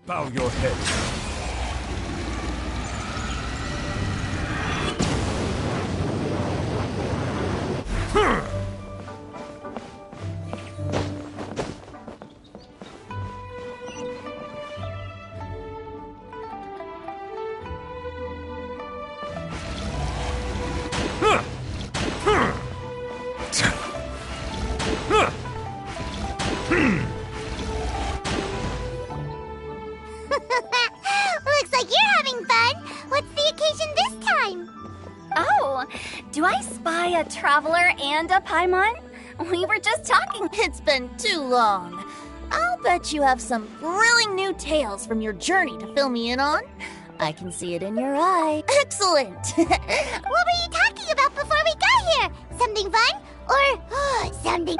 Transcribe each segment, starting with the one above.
Bow your head. Looks like you're having fun. What's the occasion this time? Oh, do I spy a traveler and a Paimon? We were just talking. It's been too long. I'll bet you have some thrilling new tales from your journey to fill me in on. I can see it in your eye. Excellent! What were you talking about before we got here? Something fun? Or something...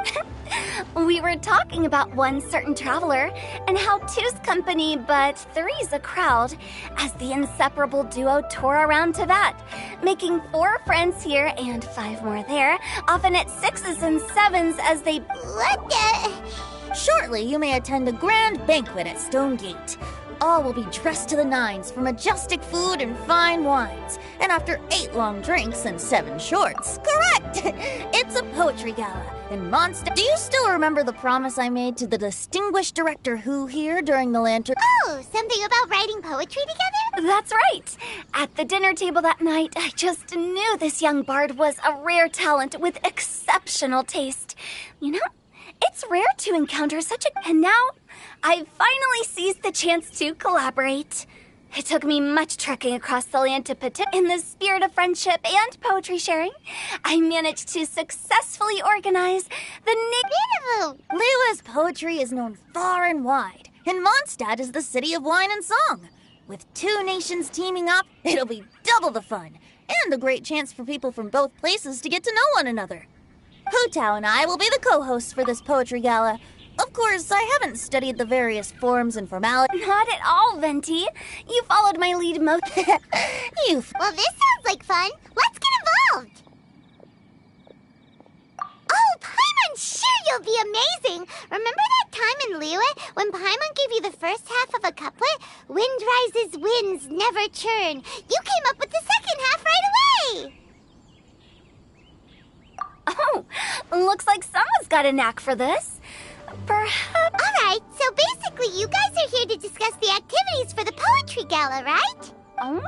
We were talking about one certain traveler and how two's company, but three's a crowd, as the inseparable duo tour around Tibet, making 4 friends here and 5 more there, often at 6s and 7s as they... What the... Shortly, you may attend a grand banquet at Stone Gate. All will be dressed to the nines for majestic food and fine wines, and after 8 long drinks and 7 shorts. Correct! It's a poetry gala, and Monster... Do you still remember the promise I made to the distinguished director Who here during the lantern? Oh, something about writing poetry together? That's right! At the dinner table that night, I just knew this young bard was a rare talent with exceptional taste. You know, it's rare to encounter such a... And now, I've finally seized the chance to collaborate. It took me much trekking across the land to in the spirit of friendship and poetry sharing. I managed to successfully organize the Liyue's poetry is known far and wide, and Mondstadt is the city of wine and song. With 2 nations teaming up, it'll be double the fun, and a great chance for people from both places to get to know one another. Hu Tao and I will be the co-hosts for this poetry gala. Of course, I haven't studied the various forms and formalities. Not at all, Venti. You followed my lead Well, this sounds like fun. Let's get involved. Oh, Paimon, sure you'll be amazing. Remember that time in Liyue when Paimon gave you the first half of a couplet? Wind rises, winds never churn. You came up with the second half right away. Oh, looks like someone's got a knack for this. Perhaps... Alright, so basically you guys are here to discuss the activities for the poetry gala, right? Oh,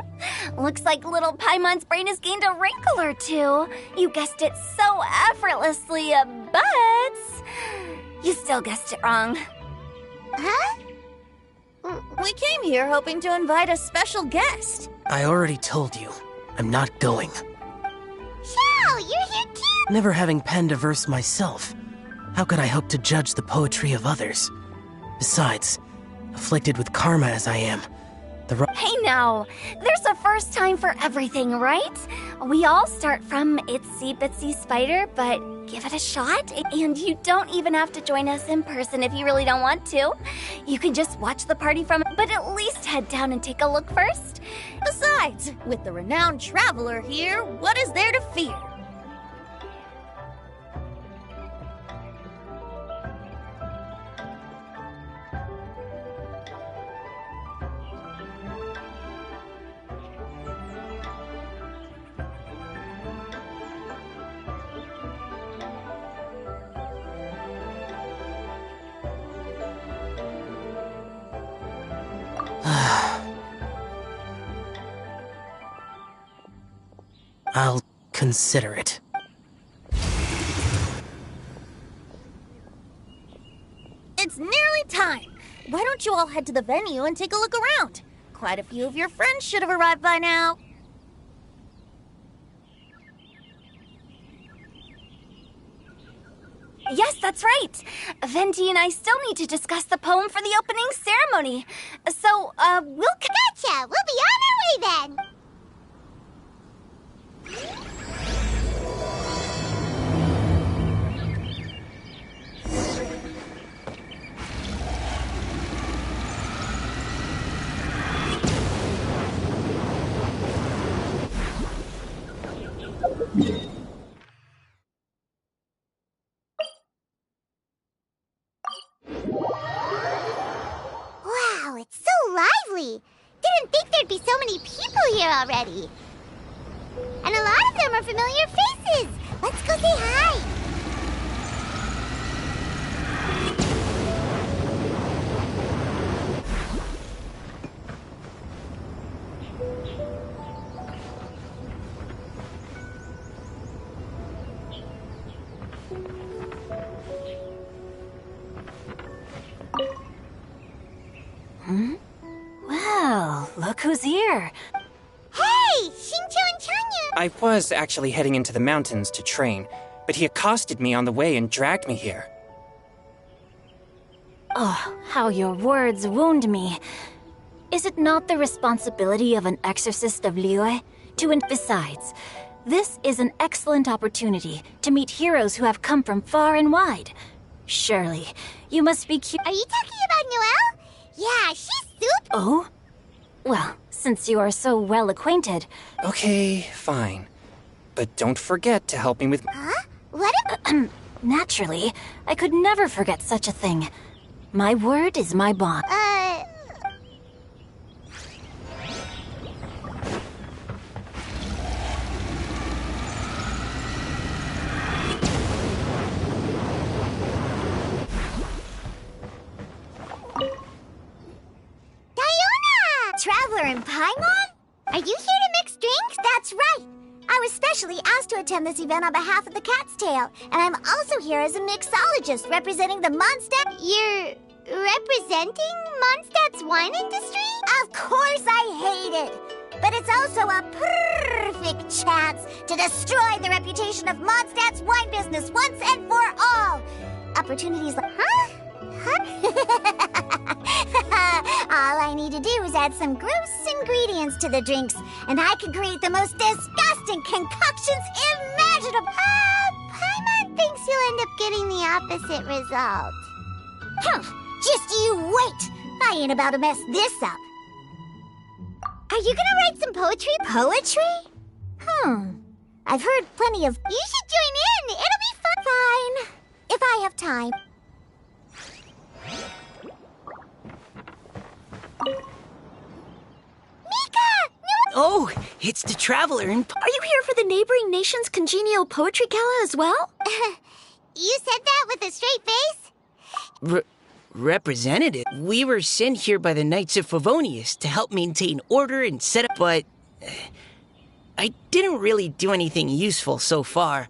looks like little Paimon's brain has gained a wrinkle or 2. You guessed it so effortlessly, but... You still guessed it wrong. Huh? We came here hoping to invite a special guest. I already told you. I'm not going. Xiao, you're here too! Never having penned a verse myself, how could I hope to judge the poetry of others? Besides, afflicted with karma as I am, Hey now, there's a first time for everything, right? We all start from itsy bitsy spider, but give it a shot. And you don't even have to join us in person if you really don't want to. You can just watch the party from, but at least head down and take a look first. Besides, with the renowned traveler here, what is there to fear? I'll consider it. It's nearly time. Why don't you all head to the venue and take a look around? Quite a few of your friends should have arrived by now. Yes, that's right. Venti and I still need to discuss the poem for the opening ceremony. So, we'll... Gotcha! We'll be on our way then! Wow, it's so lively! Didn't think there'd be so many people here already. And a lot of them are familiar faces! Let's go say hi! Well, look who's here. Hey! Shincho and Chanyu! I was actually heading into the mountains to train, but he accosted me on the way and dragged me here. Oh, how your words wound me. Is it not the responsibility of an exorcist of Liyue to... Besides, this is an excellent opportunity to meet heroes who have come from far and wide. Surely, you must be Are you talking about Noelle? Yeah, she's super... Oh? Well, since you are so well acquainted... Okay, fine. But don't forget to help me with... Huh? What if... Naturally, I could never forget such a thing. My word is my bond. Traveler in Paimon? Are you here to mix drinks? That's right. I was specially asked to attend this event on behalf of the Cat's Tail, and I'm also here as a mixologist representing the Mondstadt... You're representing Mondstadt's wine industry? Of course I hate it! But it's also a perfect chance to destroy the reputation of Mondstadt's wine business once and for all! Opportunities like... Huh? All I need to do is add some gross ingredients to the drinks, and I can create the most disgusting concoctions imaginable. Paimon thinks you'll end up getting the opposite result. Just you wait! I ain't about to mess this up. Are you gonna write some poetry? Poetry? I've heard plenty of... You should join in! It'll be fun! Fine. If I have time. Oh, it's the Traveler in... Are you here for the neighboring nation's congenial poetry gala as well? You said that with a straight face? Representative? We were sent here by the Knights of Favonius to help maintain order and set up, but... I didn't really do anything useful so far.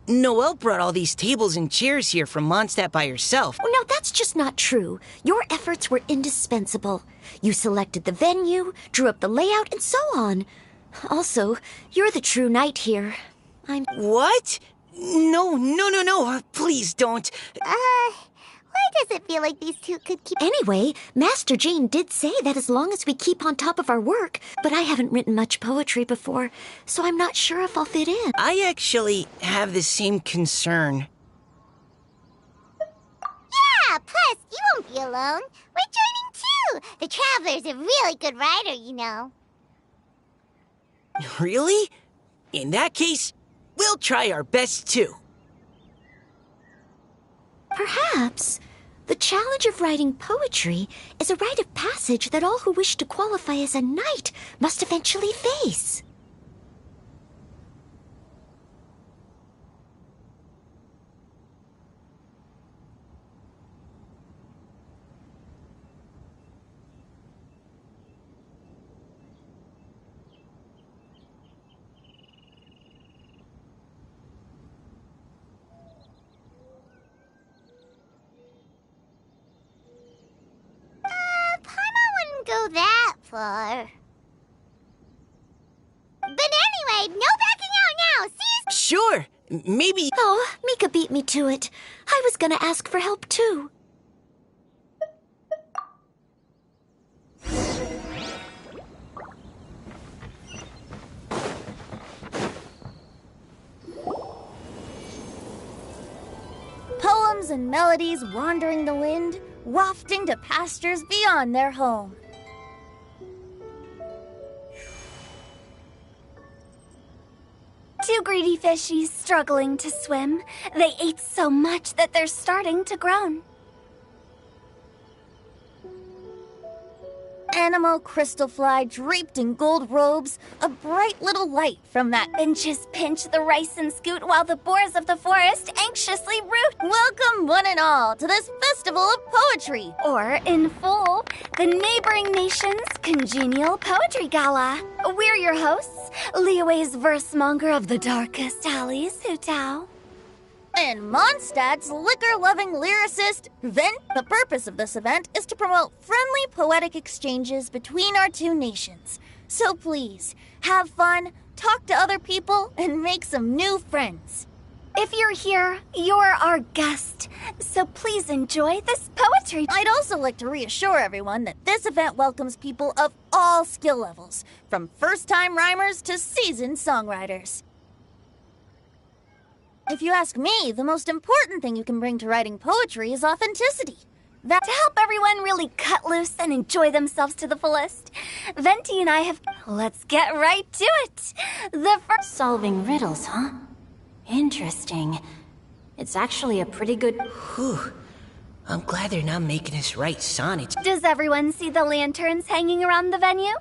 Noelle brought all these tables and chairs here from Mondstadt by herself. No, that's just not true. Your efforts were indispensable. You selected the venue, drew up the layout, and so on. Also, you're the true knight here. What? No, please don't. Why does it feel like these two could keep... Anyway, Master Jean did say that as long as we keep on top of our work, but I haven't written much poetry before, so I'm not sure if I'll fit in. I actually have the same concern. Yeah, plus, you won't be alone. We're joining too. The Traveler's a really good writer, you know. Really? In that case, we'll try our best too. Perhaps the challenge of writing poetry is a rite of passage that all who wish to qualify as a knight must eventually face. floor. But anyway, no backing out now! See you... Sure, maybe... Oh, Mika beat me to it. I was gonna ask for help too. Poems and melodies wandering the wind, wafting to pastures beyond their home. Two greedy fishies struggling to swim. They ate so much that they're starting to groan. Animal crystal fly draped in gold robes, a bright little light from that. Benches pinch the rice and scoot while the boars of the forest anxiously root. Welcome, one and all, to this festival of poetry. Or, in full, the neighboring nation's congenial poetry gala. We're your hosts, Liyue's verse monger of the darkest alleys, Hu Tao. And Mondstadt's liquor-loving lyricist, Vent. The purpose of this event is to promote friendly poetic exchanges between our two nations. So please, have fun, talk to other people, and make some new friends. If you're here, you're our guest, so please enjoy this poetry. I'd also like to reassure everyone that this event welcomes people of all skill levels, from first-time rhymers to seasoned songwriters. If you ask me, the most important thing you can bring to writing poetry is authenticity. To help everyone really cut loose and enjoy themselves to the fullest, Venti and I have... Let's get right to it! The first... Solving riddles, huh? Interesting. It's actually a pretty good... Whew. I'm glad they're not making us write sonnets. Does everyone see the lanterns hanging around the venue?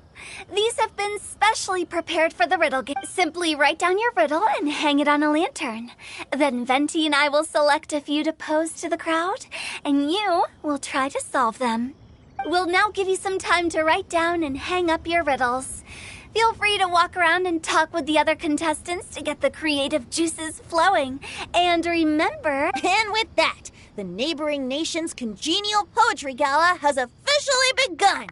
These have been specially prepared for the riddle game. Simply write down your riddle and hang it on a lantern. Then Venti and I will select a few to pose to the crowd, and you will try to solve them. We'll now give you some time to write down and hang up your riddles. Feel free to walk around and talk with the other contestants to get the creative juices flowing. And remember... And with that, the neighboring nation's congenial poetry gala has officially begun!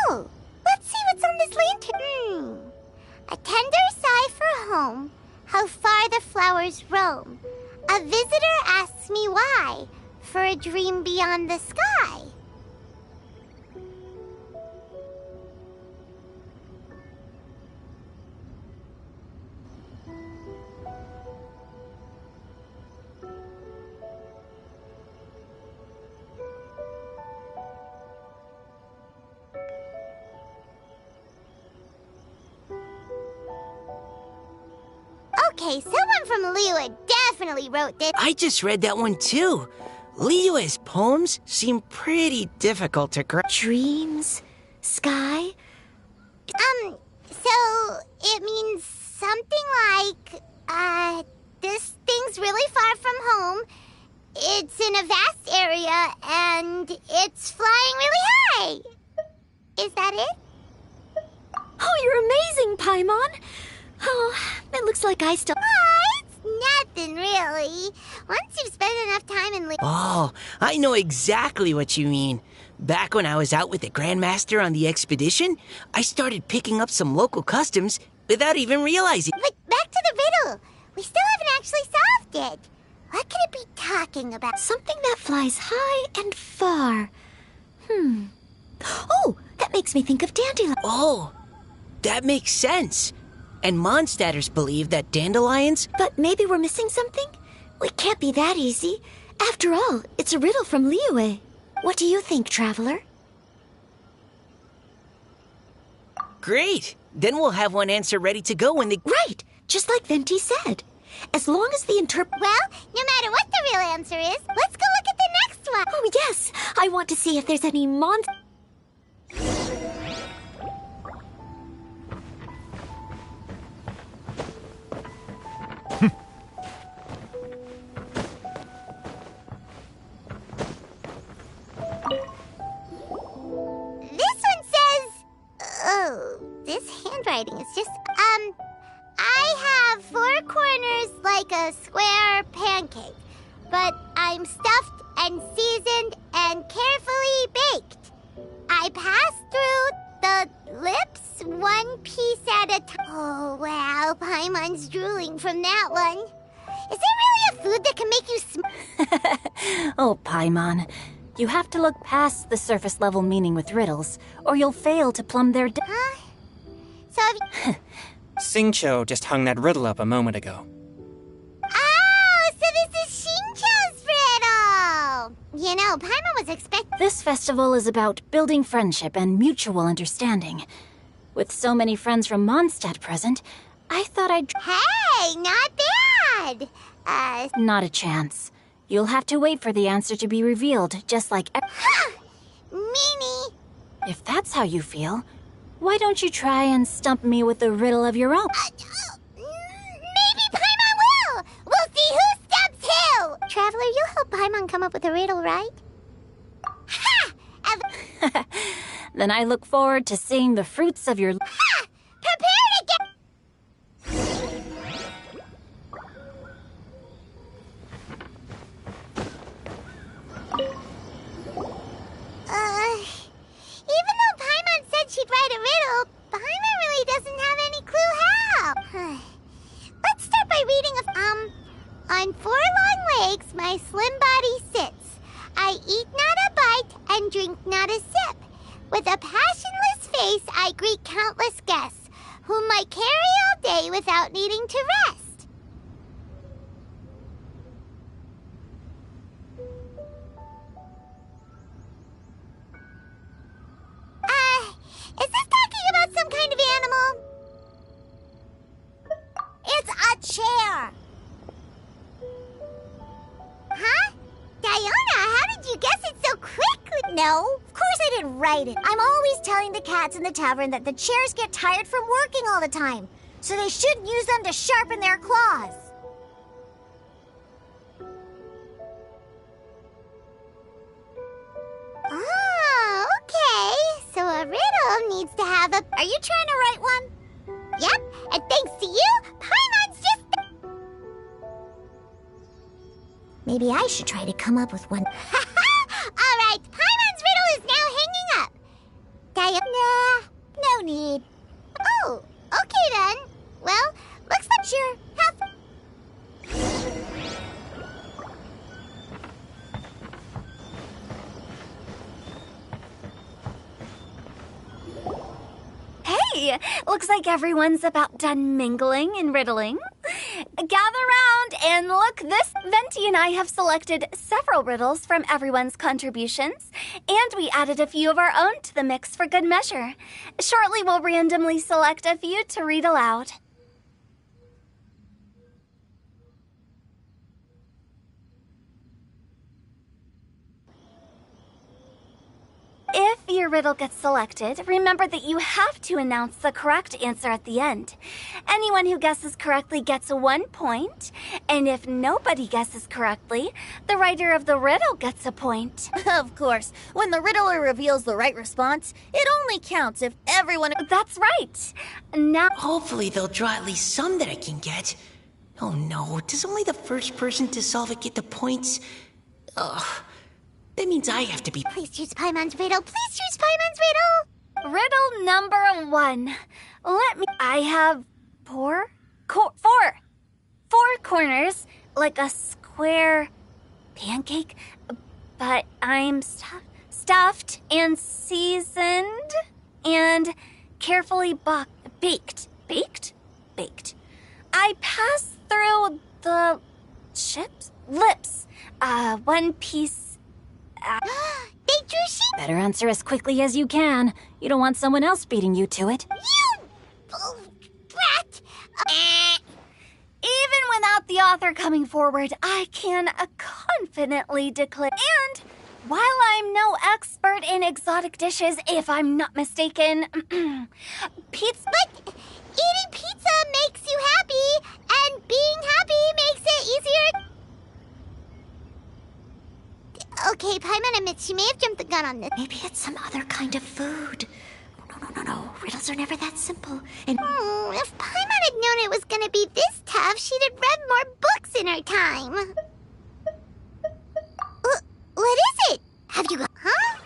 Oh, let's see what's on this lantern. A tender sigh for home, how far the flowers roam. A visitor asks me why, for a dream beyond the sky. Okay, someone from Liyue definitely wrote this. I just read that one too. Liyue's poems seem pretty difficult to grasp. Dreams? Sky? So it means something like, this thing's really far from home. It's in a vast area, and it's flying really high. Is that it? Oh, you're amazing, Paimon! Oh, it looks like I still... It's nothing, really. Once you've spent enough time in... Oh, I know exactly what you mean. Back when I was out with the Grandmaster on the expedition, I started picking up some local customs without even realizing. But back to the riddle. We still haven't actually solved it. What could it be talking about? Something that flies high and far. Oh, that makes me think of dandelion. Oh, that makes sense. And Mondstadters believe that dandelions... But maybe we're missing something? It can't be that easy. After all, it's a riddle from Liyue. What do you think, Traveler? Great! Then we'll have one answer ready to go when the... Right! Just like Venti said. As long as the Well, no matter what the real answer is, let's go look at the next one. Oh, yes! I want to see if there's any Oh, this handwriting is just, I have 4 corners like a square pancake, but I'm stuffed and seasoned and carefully baked. I pass through the lips 1 piece at a time. Oh, wow, Paimon's drooling from that one. Is there really a food that can make you Oh, Paimon. You have to look past the surface level meaning with riddles, or you'll fail to plumb their Huh? So have you... Xingqiu just hung that riddle up a moment ago. Oh, so this is Xingqiu's riddle! You know, Paimon was expecting... This festival is about building friendship and mutual understanding. With so many friends from Mondstadt present, I thought I'd... Hey, not bad! Not a chance. You'll have to wait for the answer to be revealed, just like... Meanie! If that's how you feel, why don't you try and stump me with a riddle of your own? Maybe Paimon will! We'll see who stumps who! Traveler, you'll help Paimon come up with a riddle, right? Ha! Then I look forward to seeing the fruits of your... Ha! Prepare to get... Even though Paimon said she'd write a riddle, Paimon really doesn't have any clue how. Let's start by reading on 4 long legs, my slim body sits. I eat not a bite and drink not a sip. With a passionless face, I greet countless guests, whom I carry all day without needing to rest. Is this talking about some kind of animal? It's a chair. Huh? Diona, how did you guess it so quickly? No, of course I didn't write it. I'm always telling the cats in the tavern that the chairs get tired from working all the time, so they shouldn't use them to sharpen their claws. Oh, okay. So a riddle needs to have a... Are you trying to write one? Yep, and thanks to you, Paimon's just... Maybe I should try to come up with one. All right, Paimon's riddle is now hanging up. Nah, no need. Oh, okay then. Well, looks like... Sure. Hey, looks like everyone's about done mingling and riddling. Gather round and look, Venti and I have selected several riddles from everyone's contributions, and we added a few of our own to the mix for good measure. Shortly, we'll randomly select a few to read aloud. If your riddle gets selected, remember that you have to announce the correct answer at the end. Anyone who guesses correctly gets 1 point, and if nobody guesses correctly, the writer of the riddle gets a point. Of course, when the riddler reveals the right response, it only counts if everyone... That's right. Now, Hopefully they'll draw at least some that I can get. Oh no, does only the first person to solve it get the points? Ugh, that means I have to be... Please choose Paimon's riddle. Please choose Paimon's riddle. riddle number 1. I have four corners, like a square pancake, but I'm stuffed and seasoned and carefully baked. Baked. I pass through the lips, 1 piece. They drew sheep. Better answer as quickly as you can. You don't want someone else beating you to it. You brat. Even without the author coming forward, I can confidently declare. And while I'm no expert in exotic dishes, if I'm not mistaken, pizza. But eating pizza makes you happy, and being happy makes it easier. Okay, Paimon admits she may have jumped the gun on this. Maybe it's some other kind of food. No. Riddles are never that simple. And If Paimon had known it was gonna be this tough, she'd have read more books in her time. What is it? Have you got... Huh?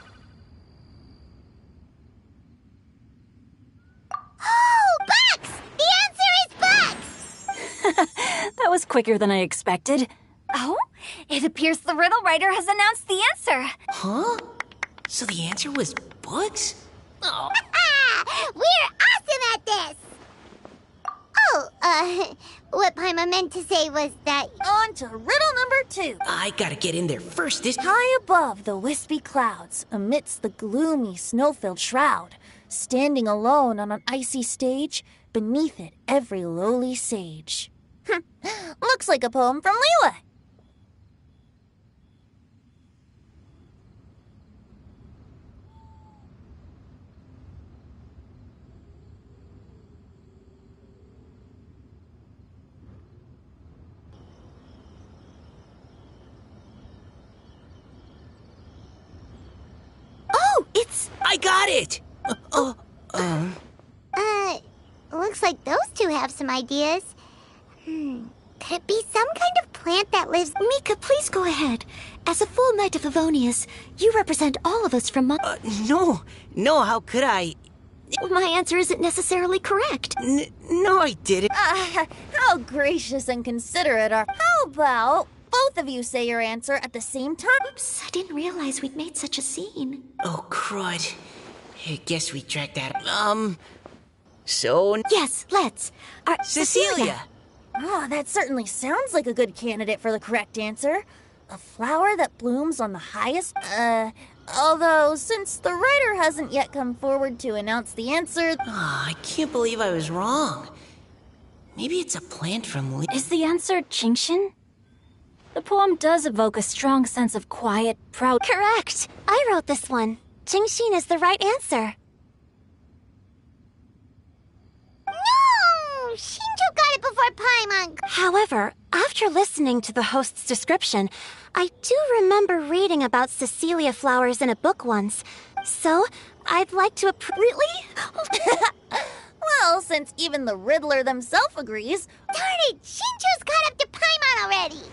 Oh, Bucks! The answer is Bucks! That was quicker than I expected. Oh, it appears the riddle writer has announced the answer. Huh? So the answer was books? Oh. We're awesome at this! Oh, what Paimon meant to say was that... On to riddle number 2. I gotta get in there first. High above the wispy clouds, amidst the gloomy snow-filled shroud, standing alone on an icy stage, beneath it every lowly sage. Looks like a poem from Liyue. I got it! Looks like those two have some ideas. Could it be some kind of plant that lives... Mika, please go ahead. As a full Knight of Favonius, you represent all of us from No, how could I? My answer isn't necessarily correct. No, I didn't. How gracious and considerate are... How about both of you say your answer at the same time? Oops, I didn't realize we'd made such a scene. Oh, crud. I guess we tracked that. So... Yes, let's. Cecilia! Oh, that certainly sounds like a good candidate for the correct answer. A flower that blooms on the highest... Although, since the writer hasn't yet come forward to announce the answer... I can't believe I was wrong. Maybe it's a plant from... Is the answer Genshin? The poem does evoke a strong sense of quiet, proud... Correct! I wrote this one. Genshin is the right answer. No! Shinjo got it before Paimon. However, after listening to the host's description, I do remember reading about Cecilia flowers in a book once. So, I'd like to Really? Well, since even the Riddler themselves agrees... Darn it! Shinjo's caught up to Paimon already!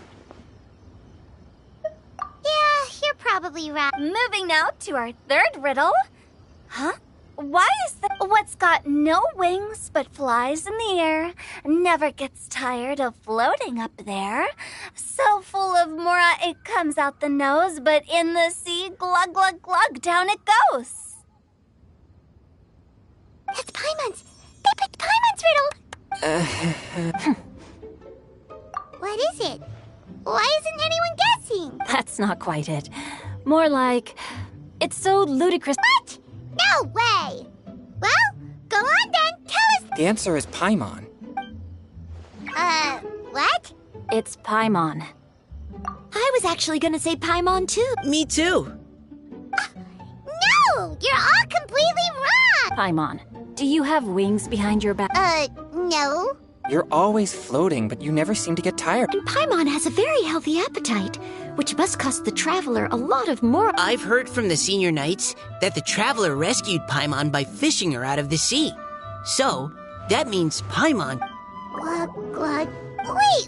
Yeah, you're probably right. Moving now to our third riddle. Huh? Why is that what's got no wings but flies in the air, never gets tired of floating up there? So full of mora it comes out the nose, but in the sea, glug, glug, glug, down it goes. That's Paimon's. They picked Paimon's riddle. What is it? Why isn't anyone guessing? That's not quite it. More like, it's so ludicrous. What? No way! Well, go on then, tell us. The answer is Paimon. What? It's Paimon. I was actually gonna say Paimon too. Me too. No! You're all completely wrong! Paimon, do you have wings behind your back? No. You're always floating, but you never seem to get tired. And Paimon has a very healthy appetite, which must cost the traveler a lot of more. I've heard from the senior knights that the traveler rescued Paimon by fishing her out of the sea. So, that means Paimon... Glug, glug. Wait.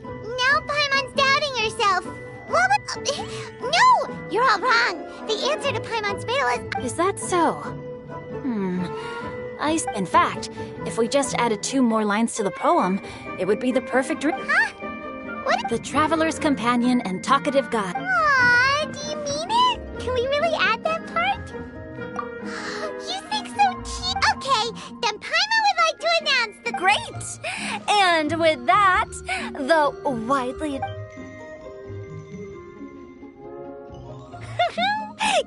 Now Paimon's doubting herself. What would... No! You're all wrong. The answer to Paimon's riddle Is that so? In fact, if we just added 2 more lines to the poem, it would be the perfect... Huh? What? The traveler's companion and talkative god. Aw, do you mean it? Can we really add that part? You think so cute? Okay, then Paimon would like to announce the... Great! And with that, the widely...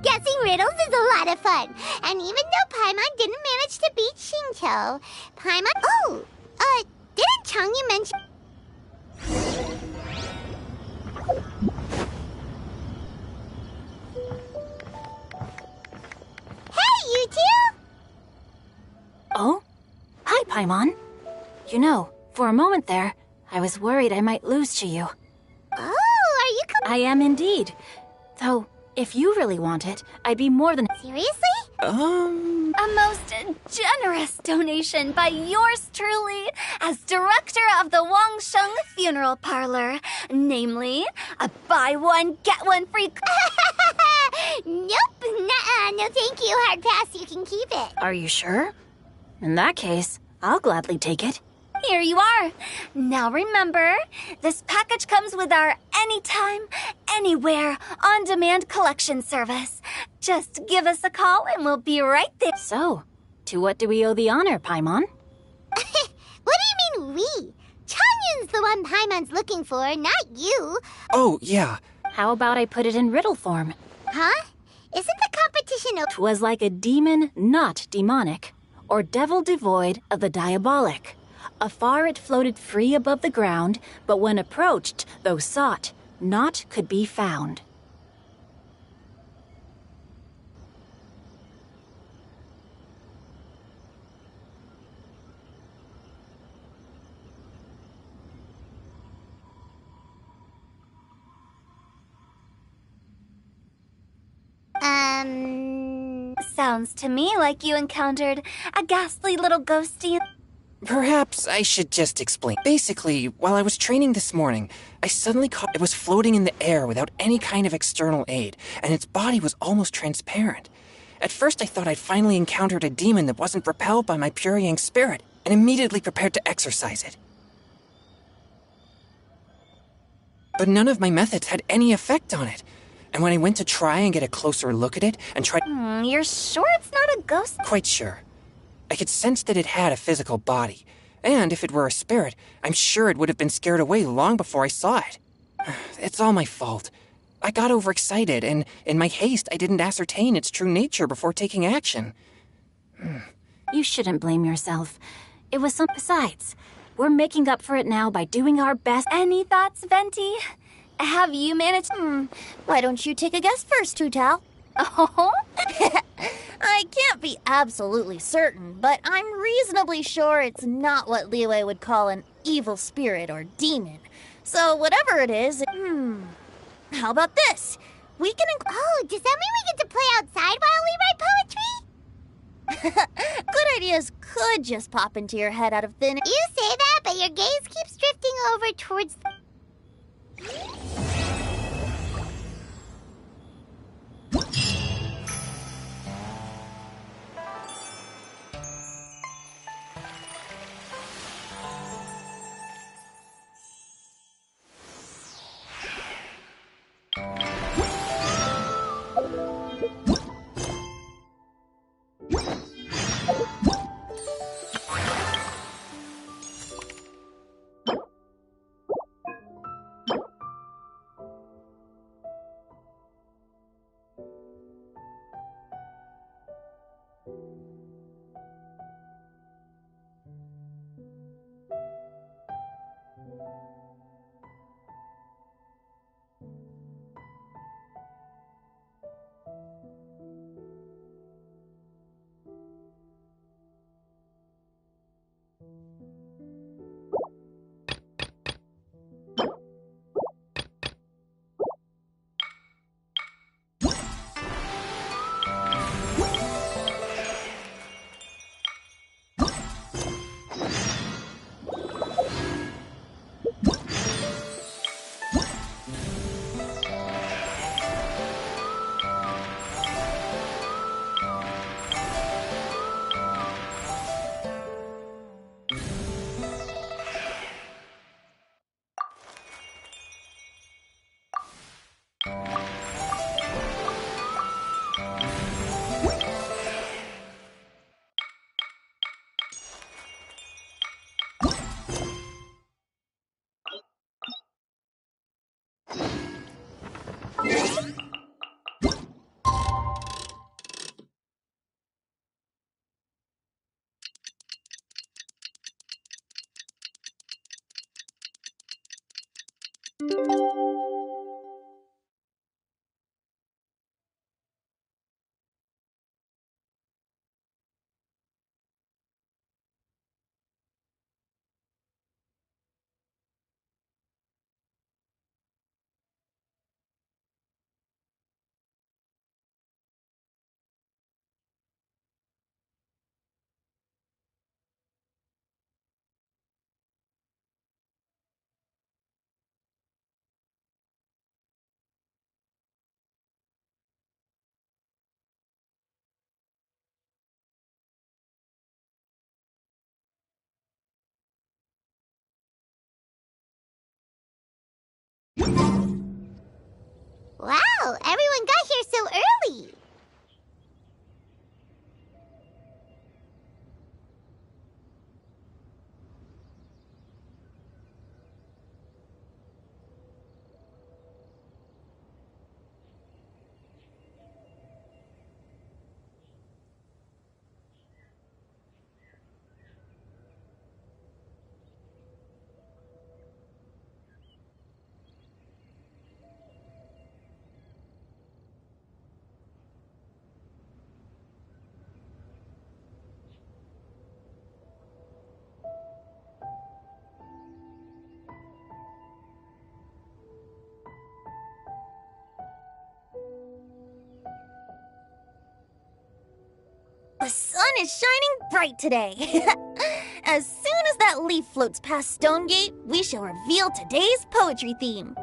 Guessing riddles is a lot of fun. And even though Paimon didn't manage to beat Shinto, Paimon... Oh, didn't Changyu mention... Hey, you two! Oh? Hi, Paimon. You know, for a moment there, I was worried I might lose to you. Oh, are you... I am indeed. Though, if you really want it, I'd be more than... Seriously? A most generous donation by yours truly as director of the Wangsheng Funeral Parlor. Namely, a buy one, get one free... Nope, nuh-uh, no thank you, hard pass, you can keep it. Are you sure? In that case, I'll gladly take it. Here you are. Now remember, this package comes with our anytime, anywhere, on-demand collection service. Just give us a call and we'll be right there. So, to what do we owe the honor, Paimon? What do you mean we? Changyun's the one Paimon's looking for, not you. Oh, yeah. How about I put it in riddle form? Huh? Isn't the competition over? 'Twas like a demon not demonic, or devil devoid of the diabolic. Afar it floated free above the ground, but when approached, though sought, naught could be found. Sounds to me like you encountered a ghastly little ghosty. Perhaps I should just explain. Basically, while I was training this morning, I suddenly caught it was floating in the air without any kind of external aid, and its body was almost transparent. At first, I thought I'd finally encountered a demon that wasn't repelled by my pure yang spirit, and immediately prepared to exorcise it. But none of my methods had any effect on it. And when I went to try and get a closer look at it and tried... You're sure it's not a ghost? Quite sure. I could sense that it had a physical body. And if it were a spirit, I'm sure it would have been scared away long before I saw it. It's all my fault. I got overexcited, and in my haste, I didn't ascertain its true nature before taking action. You shouldn't blame yourself. It was some... Besides, we're making up for it now by doing our best. Any thoughts, Venti? Have you managed... Why don't you take a guess first, Tutal? Oh? I can't be absolutely certain, but I'm reasonably sure it's not what Liyue would call an evil spirit or demon. So whatever it is, how about this? We can... Oh, does that mean we get to play outside while we write poetry? Good ideas could just pop into your head out of thin air. You say that, but your gaze keeps drifting over towards... Wow, everyone got here so early. The sun is shining bright today. As soon as that leaf floats past Stonegate, we shall reveal today's poetry theme.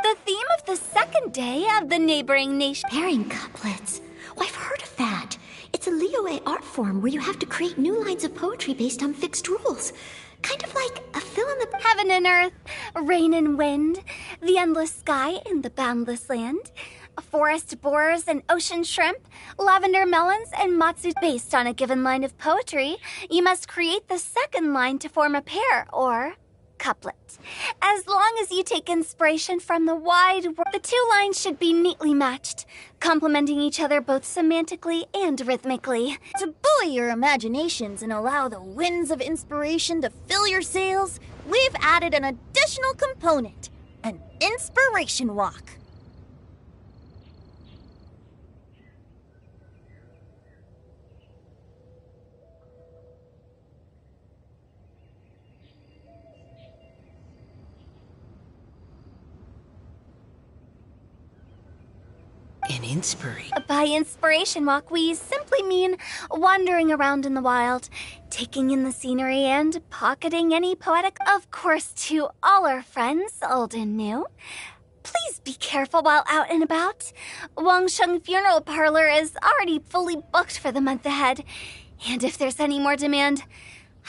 The theme of the second day of the neighboring nation. Pairing couplets. Oh, I've heard of that. It's a Liyue art form where you have to create new lines of poetry based on fixed rules. Kind of like a fill in the... Heaven and earth, rain and wind, the endless sky and the boundless land, forest borers and ocean shrimp, lavender melons and matsu. Based on a given line of poetry, you must create the second line to form a pair, or couplet. As long as you take inspiration from the wide world, the two lines should be neatly matched, complementing each other both semantically and rhythmically. To buoy your imaginations and allow the winds of inspiration to fill your sails, we've added an additional component, an inspiration walk. An inspiration. By inspiration walk, we simply mean wandering around in the wild, taking in the scenery and pocketing any poetic, of course, to all our friends, old and new. Please be careful while out and about. Wangsheng Funeral Parlor is already fully booked for the month ahead, and if there's any more demand,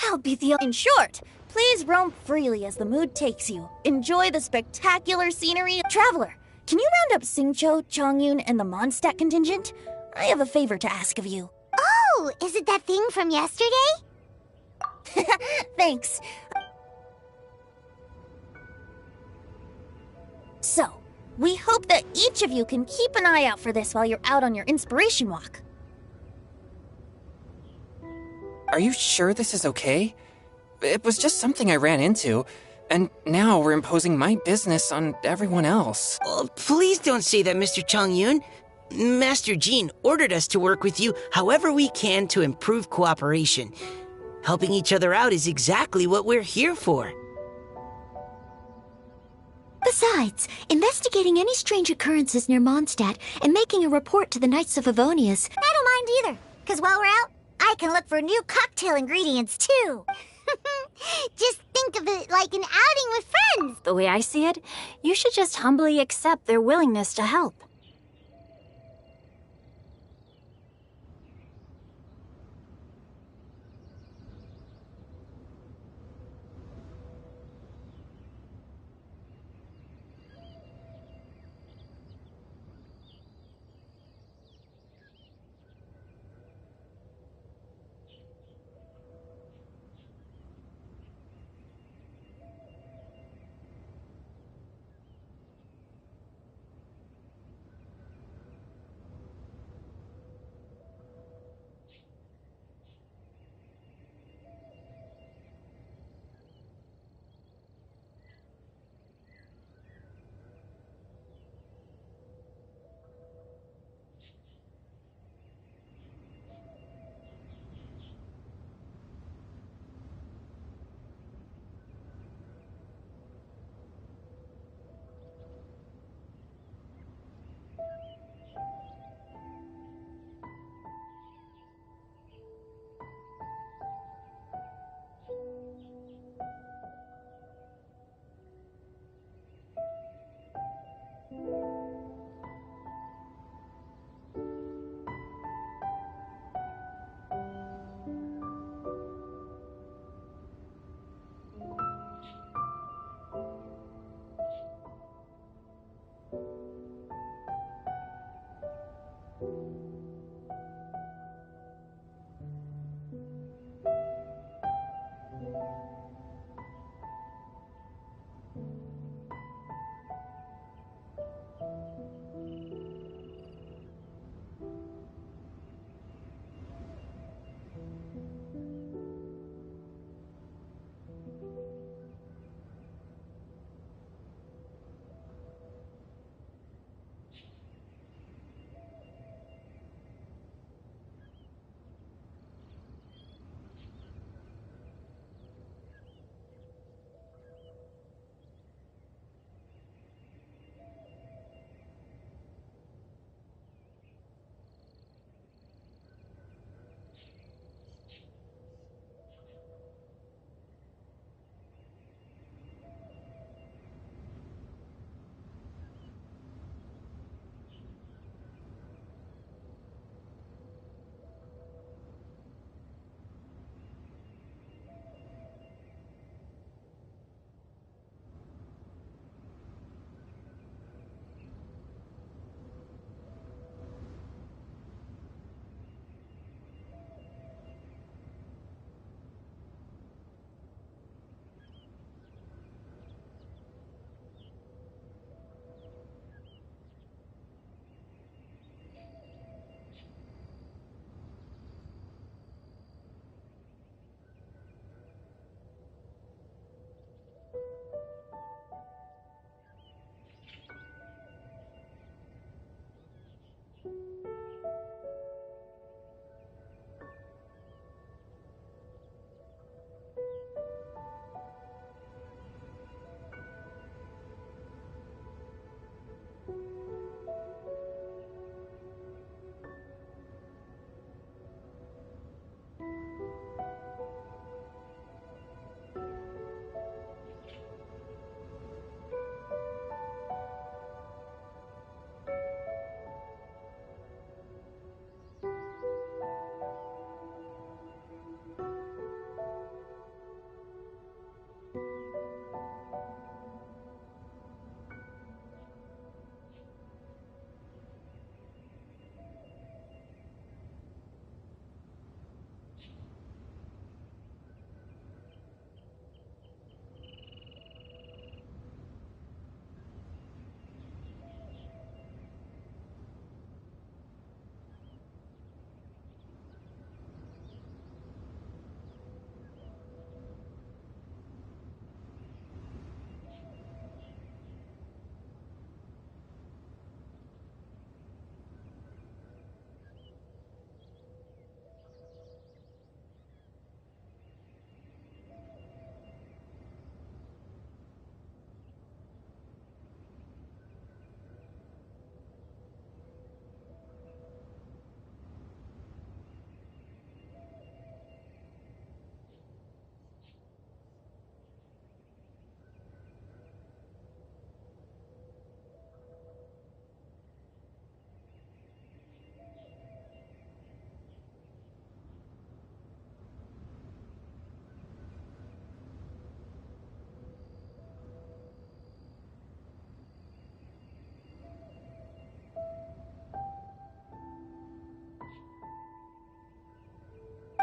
I'll be the... In short, please roam freely as the mood takes you. Enjoy the spectacular scenery. Traveler, can you round up Xingqiu, Chongyun, and the Mondstadt contingent? I have a favor to ask of you. Oh, is it that thing from yesterday? Thanks. So, we hope that each of you can keep an eye out for this while you're out on your inspiration walk. Are you sure this is okay? It was just something I ran into, and now we're imposing my business on everyone else. Oh, please don't say that, Mr. Chongyun. Master Jean ordered us to work with you however we can to improve cooperation. Helping each other out is exactly what we're here for. Besides, investigating any strange occurrences near Mondstadt and making a report to the Knights of Favonius. I don't mind either, because while we're out, I can look for new cocktail ingredients too. Just think of it like an outing with friends. The way I see it, you should just humbly accept their willingness to help.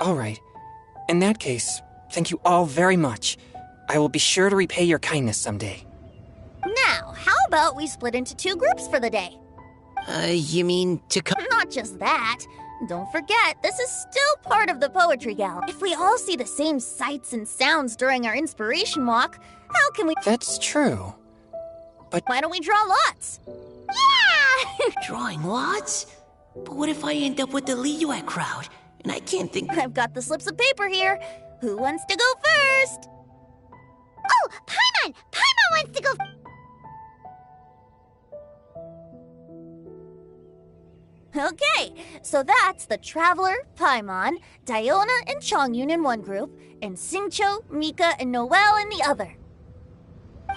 All right. In that case, thank you all very much. I will be sure to repay your kindness someday. Now, how about we split into two groups for the day? You mean to come? Not just that. Don't forget, this is still part of the Poetry Gal. If we all see the same sights and sounds during our inspiration walk, how can we— That's true. But Why don't we draw lots? Yeah! Drawing lots? But what if I end up with the Liyue crowd? And I can't think. I've got the slips of paper here. Who wants to go first? Oh, Paimon! Paimon wants to go. Okay, so that's the Traveler, Paimon, Diona, and Chongyun in one group, and Xingqiu, Mika, and Noelle in the other.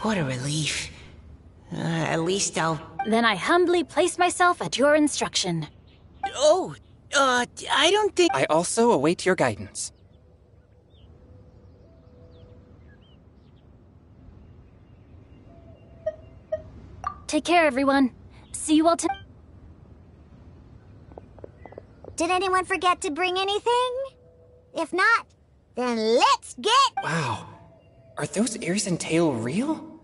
What a relief. At least I'll. Then I humbly place myself at your instruction. Oh, I don't think. I also await your guidance. Take care, everyone. See you all tonight. Did anyone forget to bring anything? If not, then let's get... Wow. Are those ears and tail real?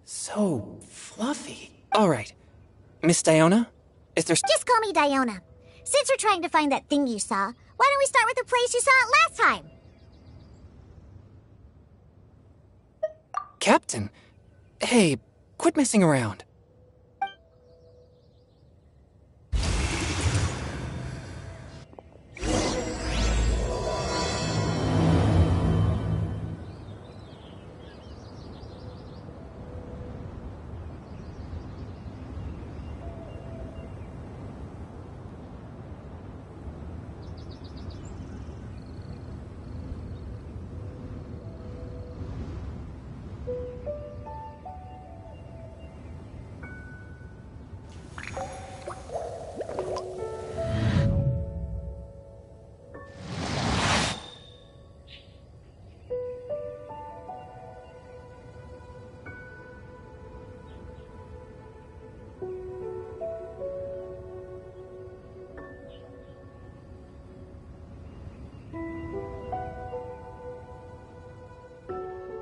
So fluffy. Alright. Miss Diona? Is there... Just call me Diona. Since we're trying to find that thing you saw, why don't we start with the place you saw it last time? Captain? Hey, quit messing around.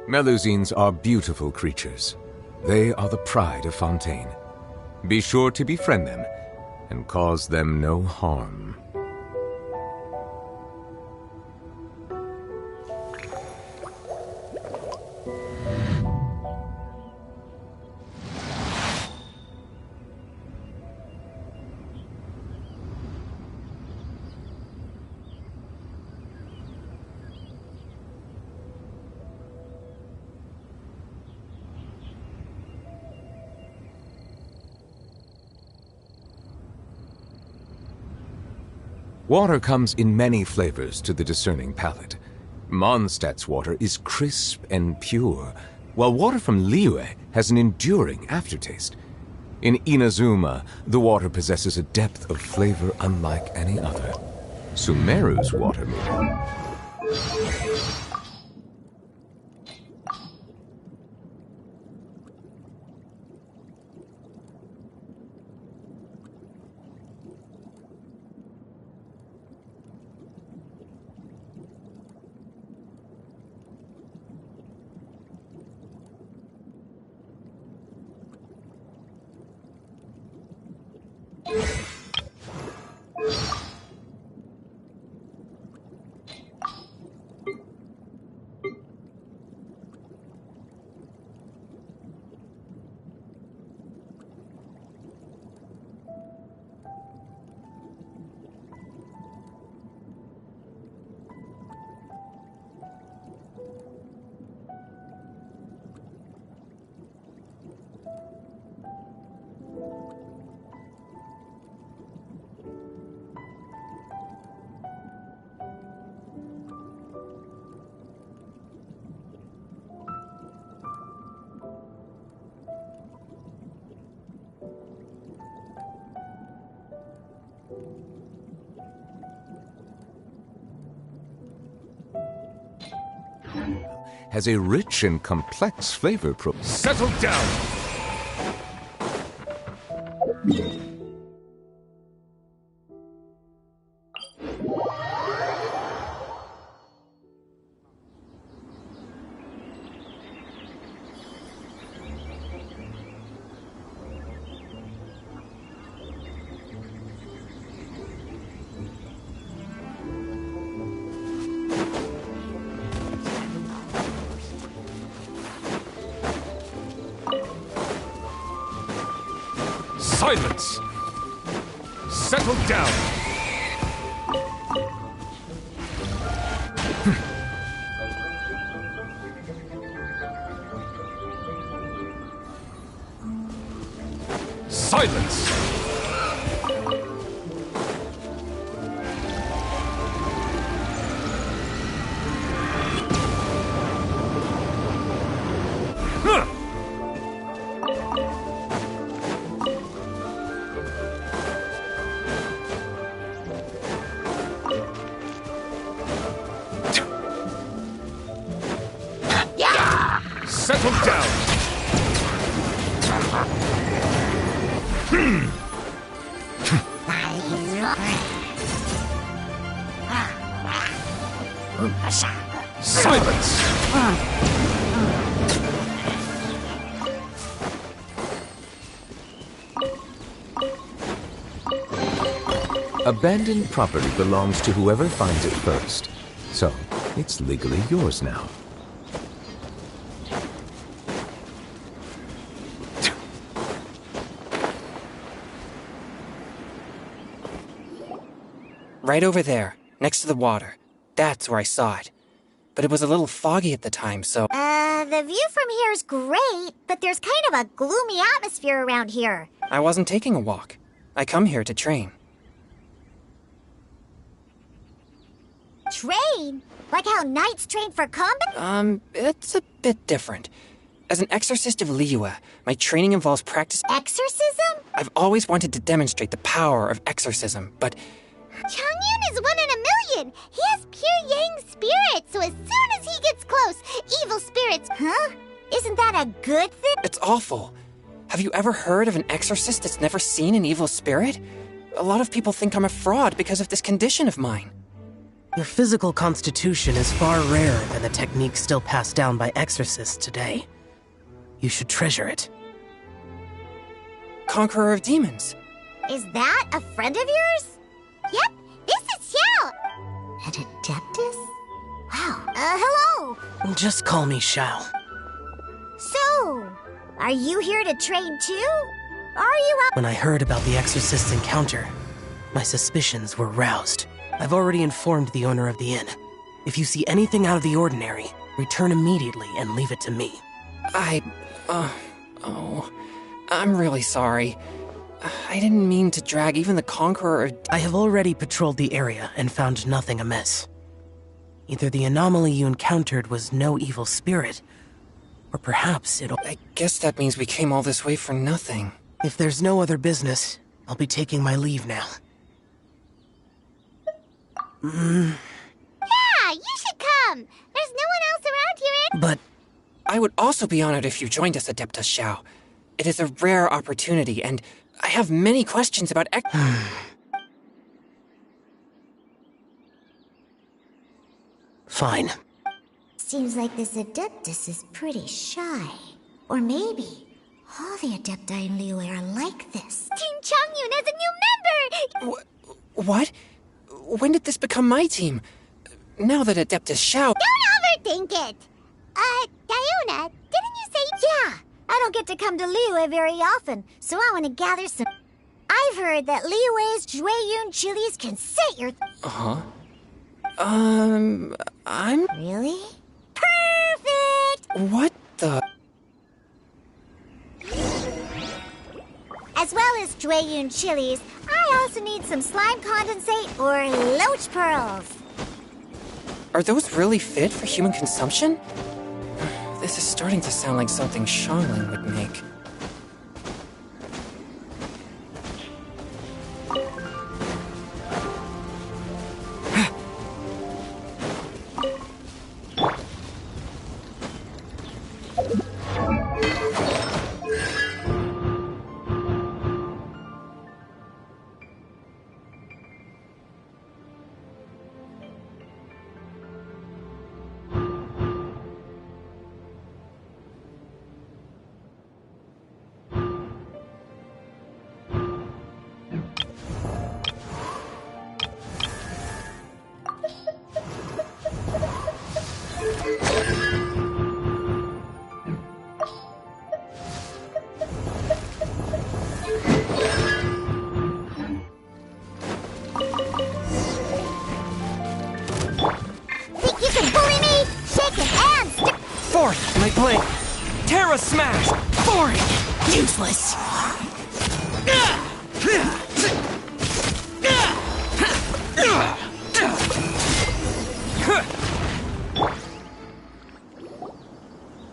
Melusines are beautiful creatures. They are the pride of Fontaine. Be sure to befriend them and cause them no harm. Water comes in many flavors to the discerning palate. Mondstadt's water is crisp and pure, while water from Liyue has an enduring aftertaste. In Inazuma, the water possesses a depth of flavor unlike any other. Sumeru's water meter. Has a rich and complex flavor profile. Settle down! Silence! Settle down! Silence! Settle down! Silence! Abandoned property belongs to whoever finds it first. So, it's legally yours now. Right over there, next to the water. That's where I saw it. But it was a little foggy at the time, so... The view from here is great, but there's kind of a gloomy atmosphere around here. I wasn't taking a walk. I come here to train. Train? Like how knights train for combat? It's a bit different. As an exorcist of Liyue, my training involves practice... Exorcism? I've always wanted to demonstrate the power of exorcism, but... Changyun is 1 in a million. He has pure yang spirit, so as soon as he gets close, evil spirits... Huh? Isn't that a good thing? It's awful. Have you ever heard of an exorcist that's never seen an evil spirit? A lot of people think I'm a fraud because of this condition of mine. Your physical constitution is far rarer than the techniques still passed down by exorcists today. You should treasure it. Conqueror of demons. Is that a friend of yours? Yep, this is Xiao. An adeptus? Wow. Hello. Just call me Shao. So, are you here to train too? Are you up? When I heard about the exorcist's encounter, my suspicions were roused. I've already informed the owner of the inn. If you see anything out of the ordinary, return immediately and leave it to me. I'm really sorry. I didn't mean to drag even the Conqueror of... I have already patrolled the area and found nothing amiss. Either the anomaly you encountered was no evil spirit, or perhaps it'll... I guess that means we came all this way for nothing. If there's no other business, I'll be taking my leave now. Yeah, you should come. There's no one else around here. But... I would also be honored if you joined us, Adeptus Xiao. It is a rare opportunity, and I have many questions about Fine. Seems like this adeptus is pretty shy. Or maybe all the adepti in Liyue are like this. Team Changyun has a new member! What? When did this become my team? Now that Adeptus Xiao... Don't overthink it! Diona, didn't you say... Yeah, I don't get to come to Liyue very often, so I want to gather some... I've heard that Liyue's Jueyun chilies can set your... Uh-huh. I'm... Really? Perfect! What the... As well as Jueyun chilies, I also need some slime condensate or loach pearls. Are those really fit for human consumption? This is starting to sound like something Xiangling would make. Fourth, my blade. Terra Smash! Boring! Useless!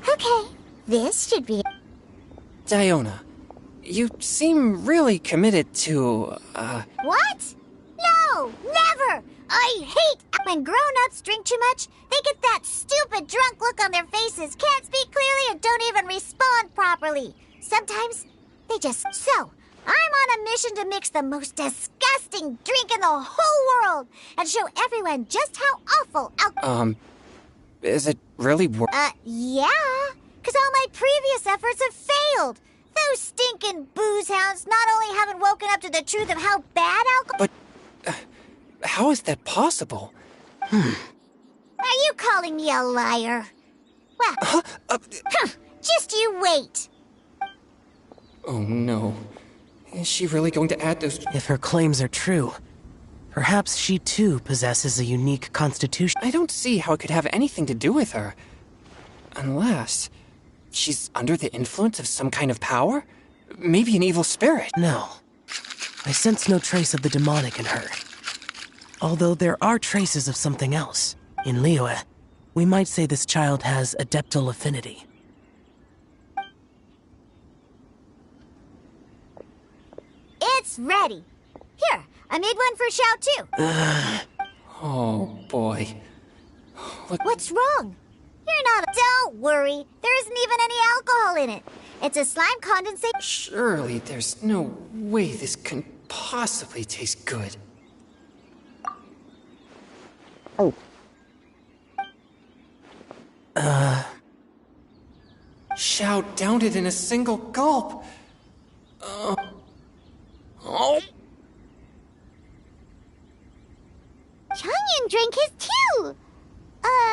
Okay, this should be... Diona, you seem really committed to, What? No, never! I hate when grown-ups drink too much. They get that stupid drunk look on their faces, can't speak clearly, and don't even respond properly. Sometimes they just... So, I'm on a mission to mix the most disgusting drink in the whole world and show everyone just how awful alcohol. Is it really Yeah. Because all my previous efforts have failed. Those stinking booze hounds not only haven't woken up to the truth of how bad alcohol... But, how is that possible? Are you calling me a liar? Well, just you wait. Oh no. Is she really going to add those... If her claims are true, perhaps she too possesses a unique constitution. I don't see how it could have anything to do with her. Unless... she's under the influence of some kind of power? Maybe an evil spirit. No. I sense no trace of the demonic in her. Although there are traces of something else. In Liyue, we might say this child has adeptal affinity. It's ready. Here, I made one for Xiao too. Oh boy. What's wrong? You're not... Don't worry. There isn't even any alcohol in it. It's a slime condensate... Surely there's no way this can possibly taste good. Xiao downed it in a single gulp. Changyan drank his too.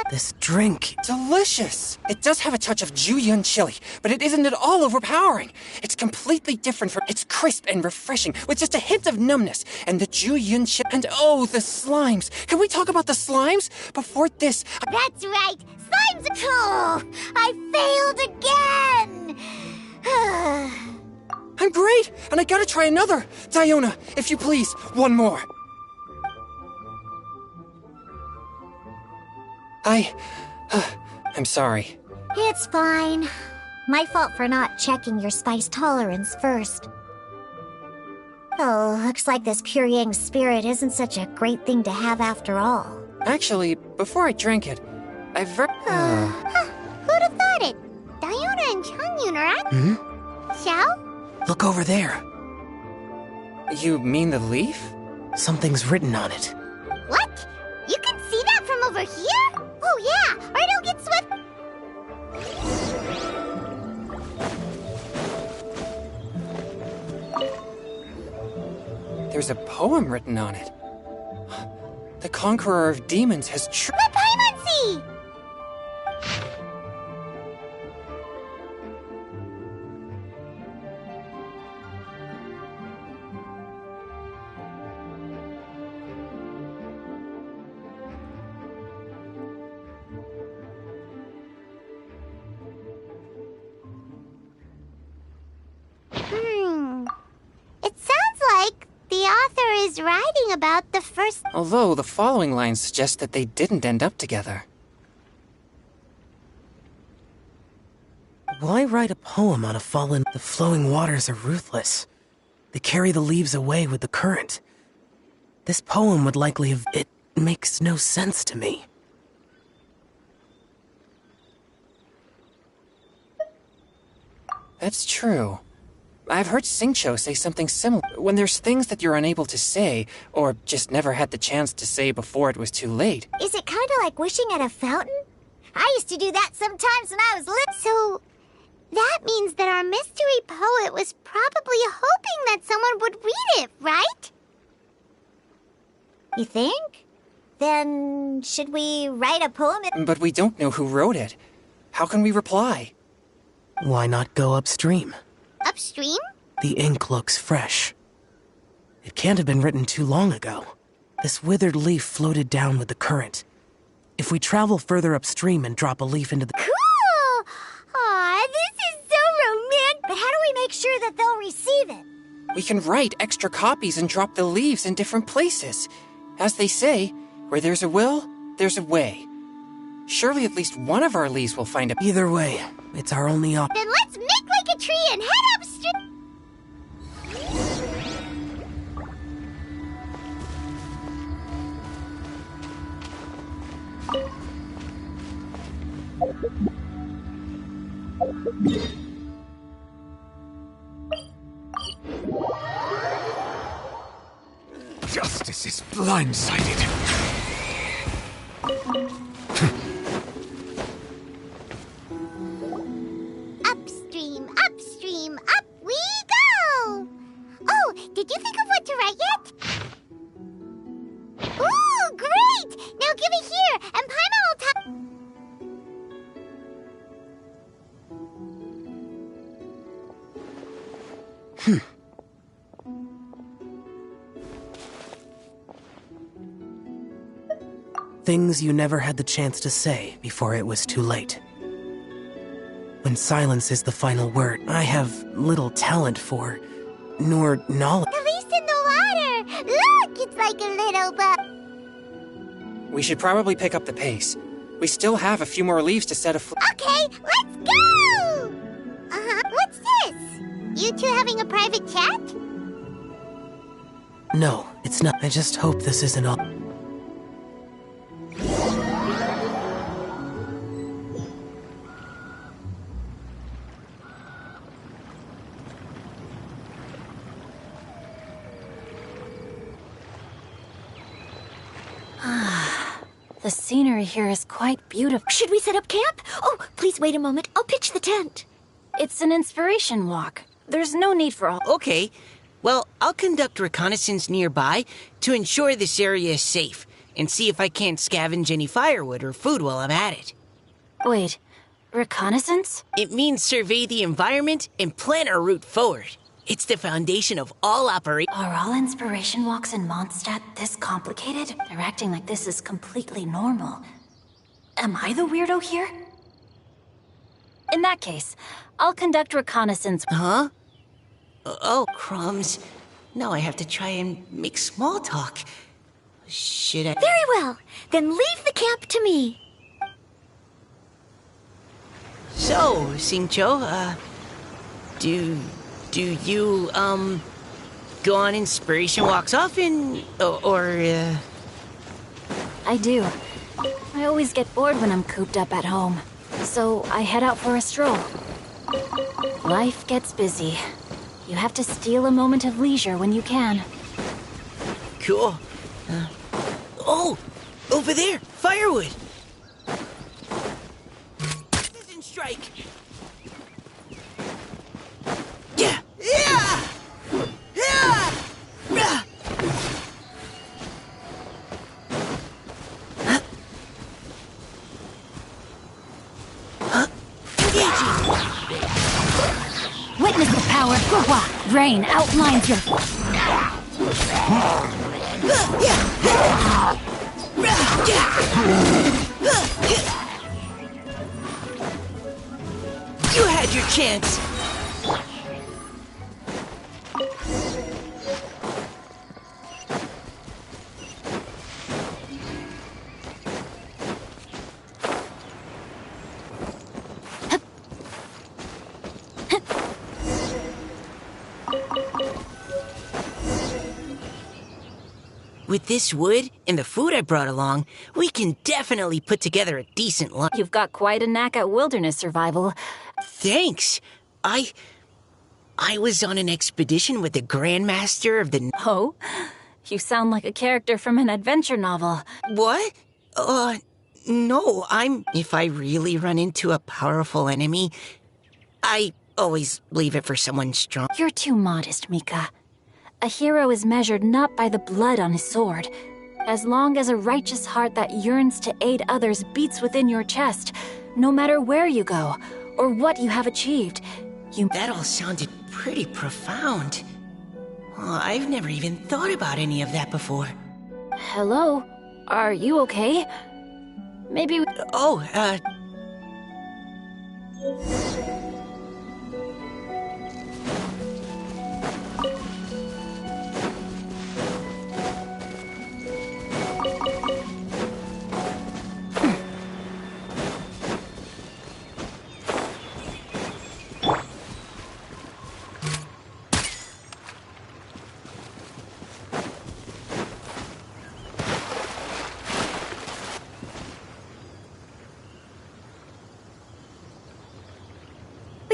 This drink... Delicious! It does have a touch of Jueyun chili, but it isn't at all overpowering. It's completely different from... It's crisp and refreshing, with just a hint of numbness. And the Jueyun chili... And oh, the slimes! Can we talk about the slimes? Before this... That's right. Slimes. Oh, I failed again. I'm great! And I gotta try another! Diona, if you please, one more. I'm sorry. It's fine. My fault for not checking your spice tolerance first. Oh, looks like this pure yang spirit isn't such a great thing to have after all. Actually, before I drank it, I've who'd have thought it? Diona and Changyan are at... Xiao? Look over there. You mean the leaf? Something's written on it. What? You can see that from over here? Oh yeah, or it'll get swift. There's a poem written on it. The Conqueror of Demons has Let Paimon see! It sounds like the author is writing about the first... Although the following lines suggest that they didn't end up together. Why write a poem on a fallen... The flowing waters are ruthless. They carry the leaves away with the current. This poem would likely have... It makes no sense to me. That's true. I've heard Xingqiu say something similar. When there's things that you're unable to say, or just never had the chance to say before it was too late. Is it kind of like wishing at a fountain? I used to do that sometimes when I was little. So, that means that our mystery poet was probably hoping that someone would read it, right? You think? Then, should we write a poem? But we don't know who wrote it. How can we reply? Why not go upstream? Upstream? The ink looks fresh. It can't have been written too long ago. This withered leaf floated down with the current. If we travel further upstream and drop a leaf into the... Cool! Aw, this is so romantic! But how do we make sure that they'll receive it? We can write extra copies and drop the leaves in different places. As they say, where there's a will, there's a way. Surely at least one of our leaves will find a... Either way, it's our only option. Then let's make like a tree and head upstream! Justice is blindsided. Upstream, upstream, up we go! Oh, did you think of what to write yet? Ooh, great! Now give it here, and Paimon will talk. Things you never had the chance to say before it was too late. When silence is the final word, I have little talent for, nor knowledge. At least in the water! Look, it's like a little bug. We should probably pick up the pace. We still have a few more leaves to set afloat. Okay, let's go! What's this? You two having a private chat? No, it's not. I just hope this isn't all. The scenery here is quite beautiful. Should we set up camp? Oh, please wait a moment. I'll pitch the tent. It's an inspiration walk. There's no need for all. Okay. Well, I'll conduct reconnaissance nearby to ensure this area is safe and see if I can't scavenge any firewood or food while I'm at it. Wait, reconnaissance? It means survey the environment and plan our route forward. It's the foundation of all operations. Are all inspiration walks in Mondstadt this complicated? They're acting like this is completely normal. Am I the weirdo here? In that case, I'll conduct reconnaissance. Huh? Oh, crumbs. Now I have to try and make small talk. Should I? Very well. Then leave the camp to me. So, Xingqiu, do you, go on inspiration walks often, or? I do. I always get bored when I'm cooped up at home, so I head out for a stroll. Life gets busy. You have to steal a moment of leisure when you can. Cool. Oh, over there, firewood. Precision strike. Yeah. Yeah. Yeah. Yeah. Witness the power of Holaaa. Rain outlines your... You had your chance. With this wood and the food I brought along, we can definitely put together a decent lunch. You've got quite a knack at wilderness survival. Thanks. I was on an expedition with the Grandmaster of the... Oh? You sound like a character from an adventure novel. What? No, if I really run into a powerful enemy, I always leave it for someone strong. You're too modest, Mika. A hero is measured not by the blood on his sword. As long as a righteous heart that yearns to aid others beats within your chest, no matter where you go, or what you have achieved, you... That all sounded pretty profound. Oh, I've never even thought about any of that before. Hello? Are you okay? Maybe...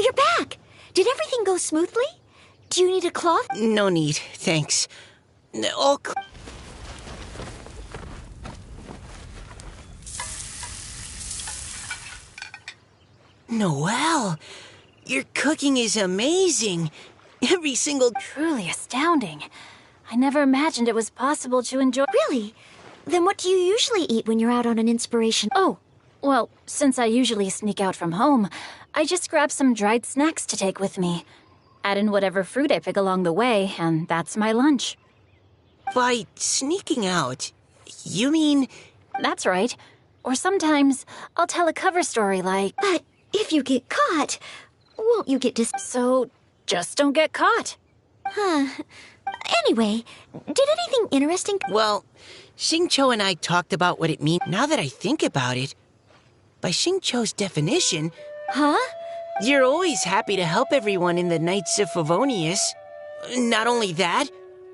You're back. Did everything go smoothly? Do you need a cloth? No need, thanks. All Noelle, your cooking is amazing. Every single... Truly astounding. I never imagined it was possible to enjoy... Really? Then what do you usually eat when you're out on an inspiration? Oh, well, since I usually sneak out from home, I just grab some dried snacks to take with me. Add in whatever fruit I pick along the way, and that's my lunch. By sneaking out, you mean... That's right. Or sometimes I'll tell a cover story like... But if you get caught, won't you get So just don't get caught. Huh. Anyway, did anything interesting... Well, Xingqiu and I talked about what it means. Now that I think about it, by Xingqiu's definition... Huh? You're always happy to help everyone in the Knights of Favonius. Not only that,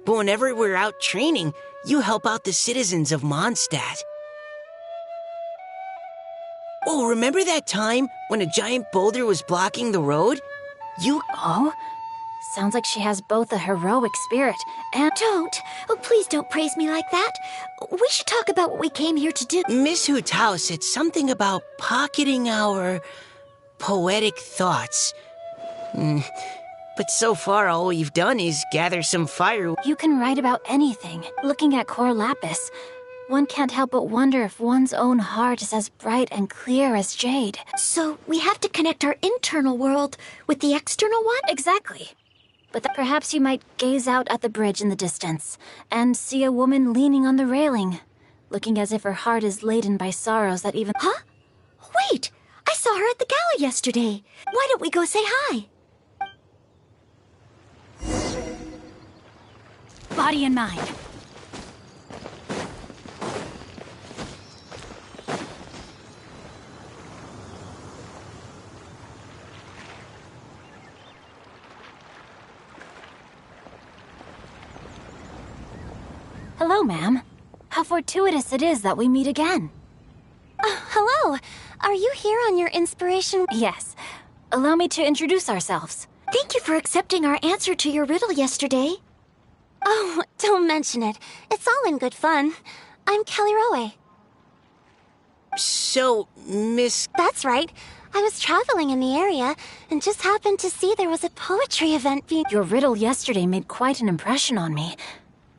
but whenever we're out training, you help out the citizens of Mondstadt. Oh, remember that time when a giant boulder was blocking the road? Oh? Sounds like she has both a heroic spirit and... Don't! Oh, please don't praise me like that. We should talk about what we came here to do. Miss Hu Tao said something about pocketing our... poetic thoughts. But so far, all we've done is gather some fire. You can write about anything. Looking at Core Lapis, one can't help but wonder if one's own heart is as bright and clear as jade. So we have to connect our internal world with the external one? Exactly. But perhaps you might gaze out at the bridge in the distance and see a woman leaning on the railing, looking as if her heart is laden by sorrows that even... Huh? Wait! I saw her at the gala yesterday. Why don't we go say hi? Body and mind. Hello, ma'am. How fortuitous it is that we meet again. Hello. Are you here on your inspiration? Yes. Allow me to introduce ourselves. Thank you for accepting our answer to your riddle yesterday. Oh, don't mention it. It's all in good fun. I'm Kelly Rowe. So, Miss... That's right. I was traveling in the area and just happened to see there was a poetry event being... Your riddle yesterday made quite an impression on me.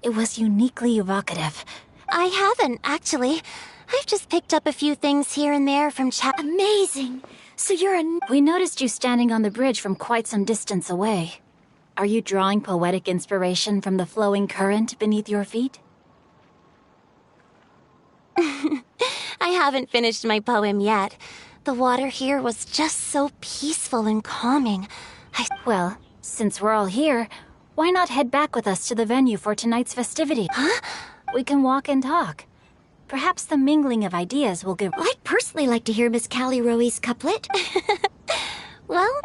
It was uniquely evocative. I haven't, actually. I've just picked up a few things here and there from chat. Amazing! So you're a... We noticed you standing on the bridge from quite some distance away. Are you drawing poetic inspiration from the flowing current beneath your feet? I haven't finished my poem yet. The water here was just so peaceful and calming. Well, since we're all here, why not head back with us to the venue for tonight's festivity? Huh? We can walk and talk. Perhaps the mingling of ideas will give... I'd personally like to hear Miss Callie Rowe's couplet. Well...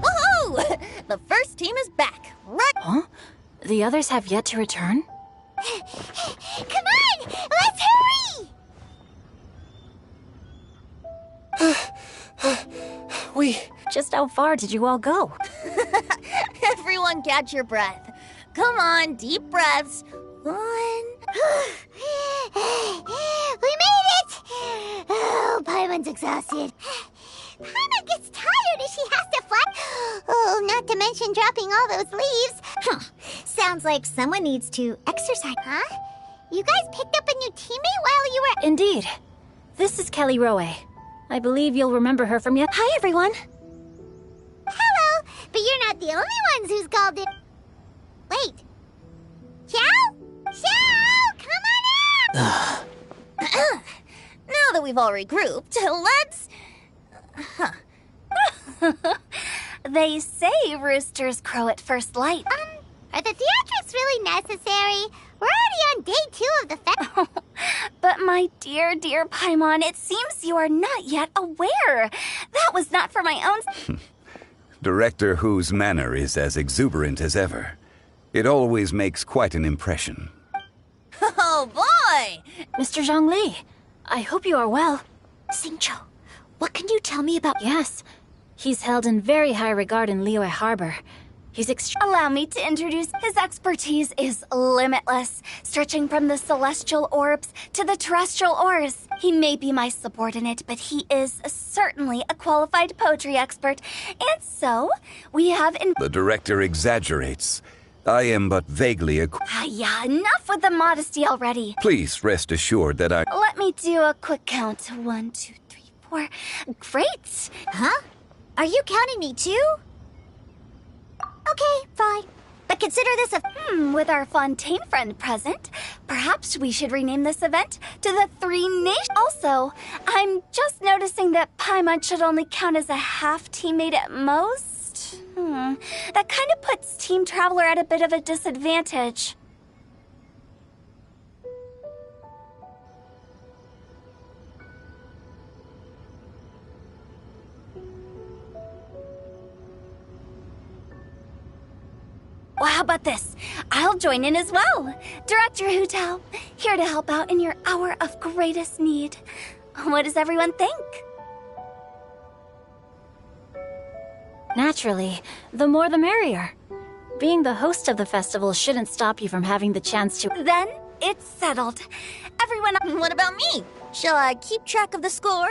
Woohoo! The first team is back. Right? Huh? The others have yet to return? Come on! Let's hurry! Just how far did you all go? Everyone catch your breath. Come on, deep breaths. 1... We made it! Oh, Paimon's exhausted. Paimon gets tired if she has to fly. Oh, not to mention dropping all those leaves. Sounds like someone needs to exercise. Huh? You guys picked up a new teammate while you were... Indeed. This is Kelly Rowe. I believe you'll remember her from Hi, everyone. Hello, but you're not the only ones who's called it. Wait. Xiao? Xiao, come on out! Now that we've all regrouped, let's... They say roosters crow at first light. Are the theatrics really necessary? We're already on day 2 of the fest. But my dear, dear Paimon, it seems you are not yet aware. That was not for my own... Director Hu's manner is as exuberant as ever. It always makes quite an impression. Oh, boy! Mr. Zhongli, I hope you are well. Xingqiu, what can you tell me about... Yes. He's held in very high regard in Liyue Harbor. He's Allow me to introduce. His expertise is limitless, stretching from the celestial orbs to the terrestrial ores. He may be my subordinate, but he is certainly a qualified poetry expert. And so, we have The director exaggerates. I am but vaguely yeah, enough with the modesty already. Please rest assured that I... Let me do a quick count. 1, 2, 3, 4. Great! Huh? Are you counting me too? Okay, fine. But consider this a... With our Fontaine friend present, perhaps we should rename this event to the Three Nations. Also, I'm just noticing that Paimon should only count as a half teammate at most. That kind of puts Team Traveler at a bit of a disadvantage. Well, how about this? I'll join in as well. Director Hu Tao, here to help out in your hour of greatest need. What does everyone think? Naturally, the more the merrier. Being the host of the festival shouldn't stop you from having the chance to... Then, it's settled. Everyone... What about me? Shall I keep track of the score?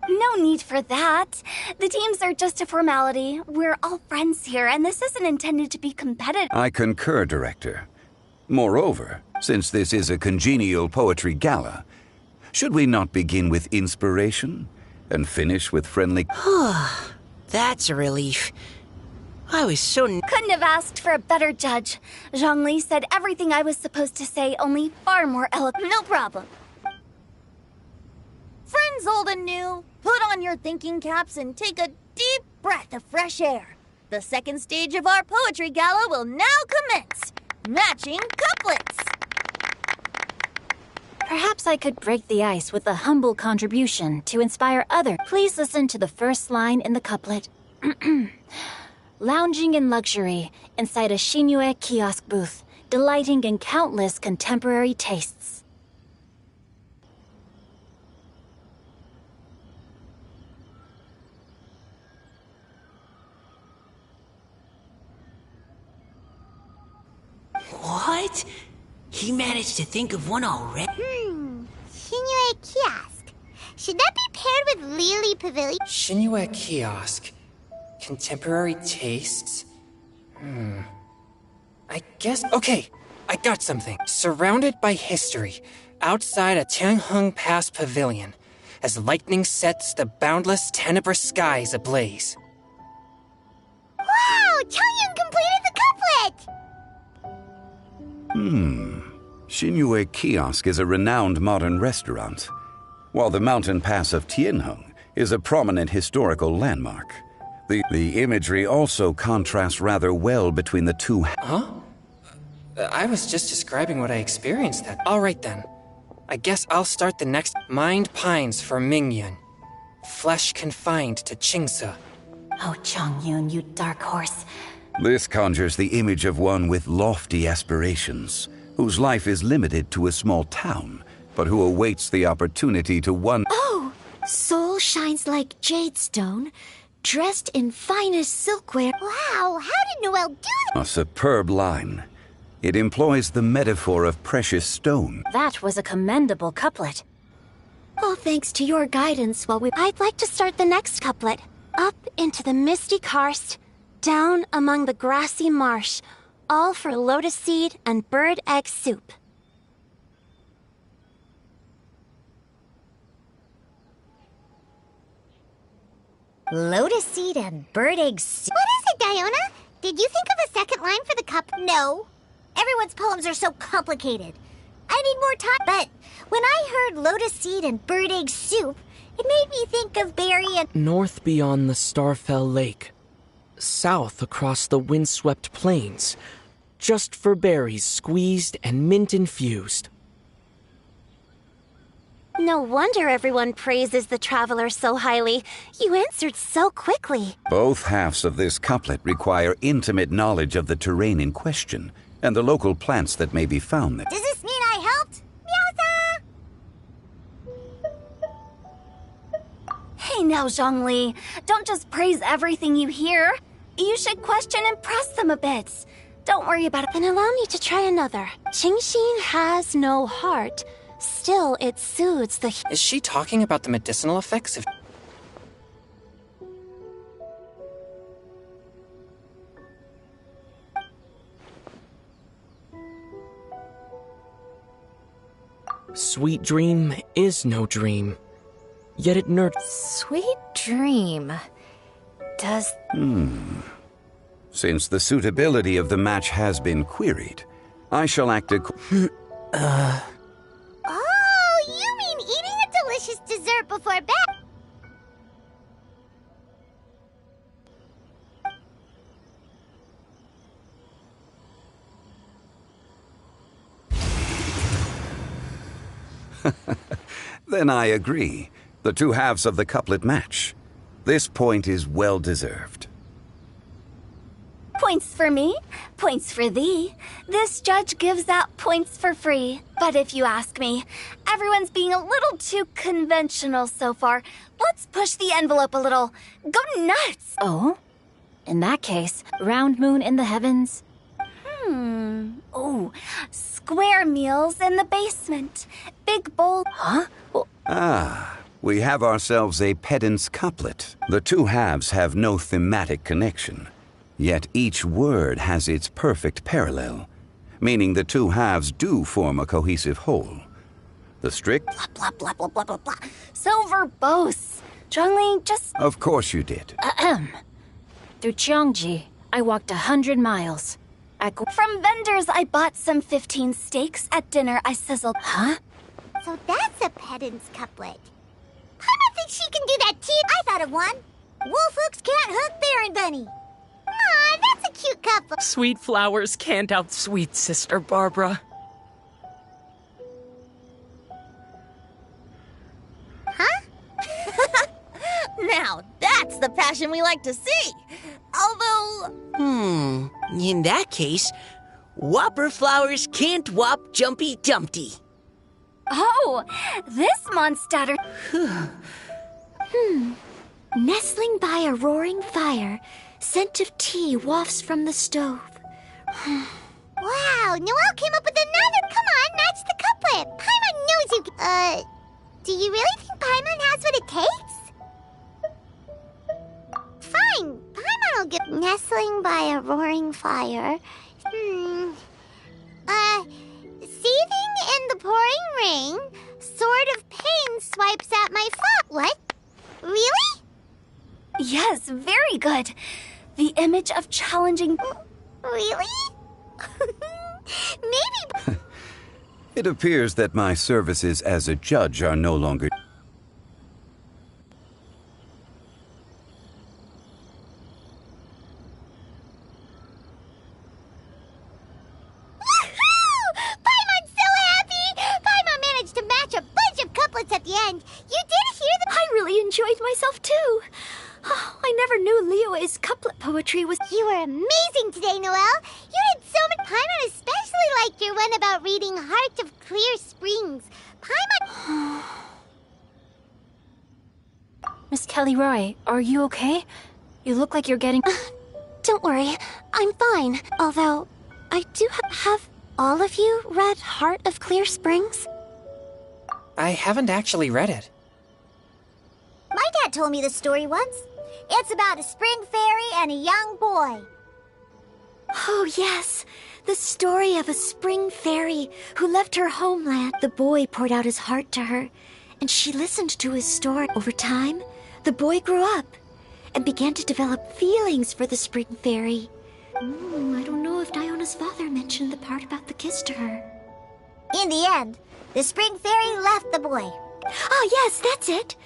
No need for that. The teams are just a formality. We're all friends here, and this isn't intended to be competitive. I concur, Director. Moreover, since this is a congenial poetry gala, should we not begin with inspiration and finish with friendly... That's a relief. I was so... Couldn't have asked for a better judge. Zhongli said everything I was supposed to say, only far more eloquent. No problem. Friends old and new, put on your thinking caps and take a deep breath of fresh air. The second stage of our poetry gala will now commence. Matching couplets. Perhaps I could break the ice with a humble contribution to inspire others. Please listen to the first line in the couplet. Lounging in luxury inside a Shinue kiosk booth, delighting in countless contemporary tastes. What? He managed to think of one already? Shinue Kiosk. Should that be paired with Lily Pavilion? Shinue Kiosk. Contemporary tastes? I guess... Okay, I got something. Surrounded by history, outside a Tianheng Pass pavilion, as lightning sets the boundless tenebrous skies ablaze. Wow! Changyun completed the couplet! Shinue Kiosk is a renowned modern restaurant, while the mountain pass of Tianheng is a prominent historical landmark. The imagery also contrasts rather well between the two. Huh? I was just describing what I experienced that. Alright then. I guess I'll start the next. Mind pines for Mingyun. Flesh confined to Qingse. Oh, Changyun, you dark horse. This conjures the image of one with lofty aspirations, whose life is limited to a small town, but who awaits the opportunity to one... Oh! Soul shines like jade stone, dressed in finest silkware. Wow, how did Noelle do that? A superb line. It employs the metaphor of precious stone. That was a commendable couplet. All thanks to your guidance while we... I'd like to start the next couplet. Up into the misty karst, down among the grassy marsh, all for lotus seed and bird egg soup. Lotus seed and bird egg soup. What is it, Diona? Did you think of a second line for the cup? No. Everyone's poems are so complicated. I need more time. But when I heard lotus seed and bird egg soup, it made me think of berry and... North beyond the Starfell Lake. South across the windswept plains. Just for berries squeezed and mint infused. No wonder everyone praises the traveler so highly. You answered so quickly. Both halves of this couplet require intimate knowledge of the terrain in question and the local plants that may be found there. Does this mean I helped? Meowza! Hey Hey now, Zhongli. Don't just praise everything you hear. You should question and press them a bit. Don't worry about it. Then allow me to try another. Qingxin has no heart. Still, it soothes the... Is she talking about the medicinal effects of... Sweet dream is no dream. Yet it Sweet dream. Does... Since the suitability of the match has been queried, I shall act Oh, you mean eating a delicious dessert before bed? Then I agree. The two halves of the couplet match. This point is well deserved. Points for me, points for thee. This judge gives out points for free. But if you ask me, everyone's being a little too conventional so far. Let's push the envelope a little. Go nuts! Oh? In that case, round moon in the heavens? Oh, square meals in the basement. Big bowl. Huh? Well, We have ourselves a pedant's couplet. The two halves have no thematic connection, yet each word has its perfect parallel, meaning the two halves do form a cohesive whole. The strict... Blah, blah, blah, blah, blah, blah, blah. So verbose. Zhongli, just... Of course you did. through Cheongji, I walked 100 miles. From vendors, I bought some 15 steaks. At dinner, I sizzled... Huh? So that's a pedant's couplet. Paimon thinks she can do that too. I thought of one. Wolfooks can't hook Baron Bunny. Aw, that's a cute couple. Sweet flowers can't outsweet Sister Barbara. Now, that's the passion we like to see. Although... In that case, Whopper flowers can't whop Jumpy Dumpty. Oh, this monster... Nestling by a roaring fire, scent of tea wafts from the stove. Wow, Noelle came up with another. Come on, match the couplet. Paimon knows you. Do you really think Paimon has what it takes? Fine, Paimon will get nestling by a roaring fire. Seething in the pouring rain, sword of pain swipes at my foot. What? Really? Yes, very good. The image of challenging... Really? Maybe... It appears that my services as a judge are no longer... Paimon's so happy! Paimon managed to match a bunch of couplets at the end. You did hear the... I really enjoyed myself too. Oh, I never knew Liyue's couplet poetry was... You were amazing today, Noelle. You did so much. Paimon especially liked your one about reading Heart of Clear Springs. Paimon... Miss Kelly Roy, are you okay? You look like you're getting... Don't worry, I'm fine. Although, I do have all of you read Heart of Clear Springs? I haven't actually read it. My dad told me this story once. It's about a spring fairy and a young boy. Oh, yes. The story of a spring fairy who left her homeland. The boy poured out his heart to her, and she listened to his story. Over time, the boy grew up and began to develop feelings for the spring fairy. I don't know if Diona's father mentioned the part about the kiss to her. In the end, the spring fairy left the boy. Oh, yes, that's it.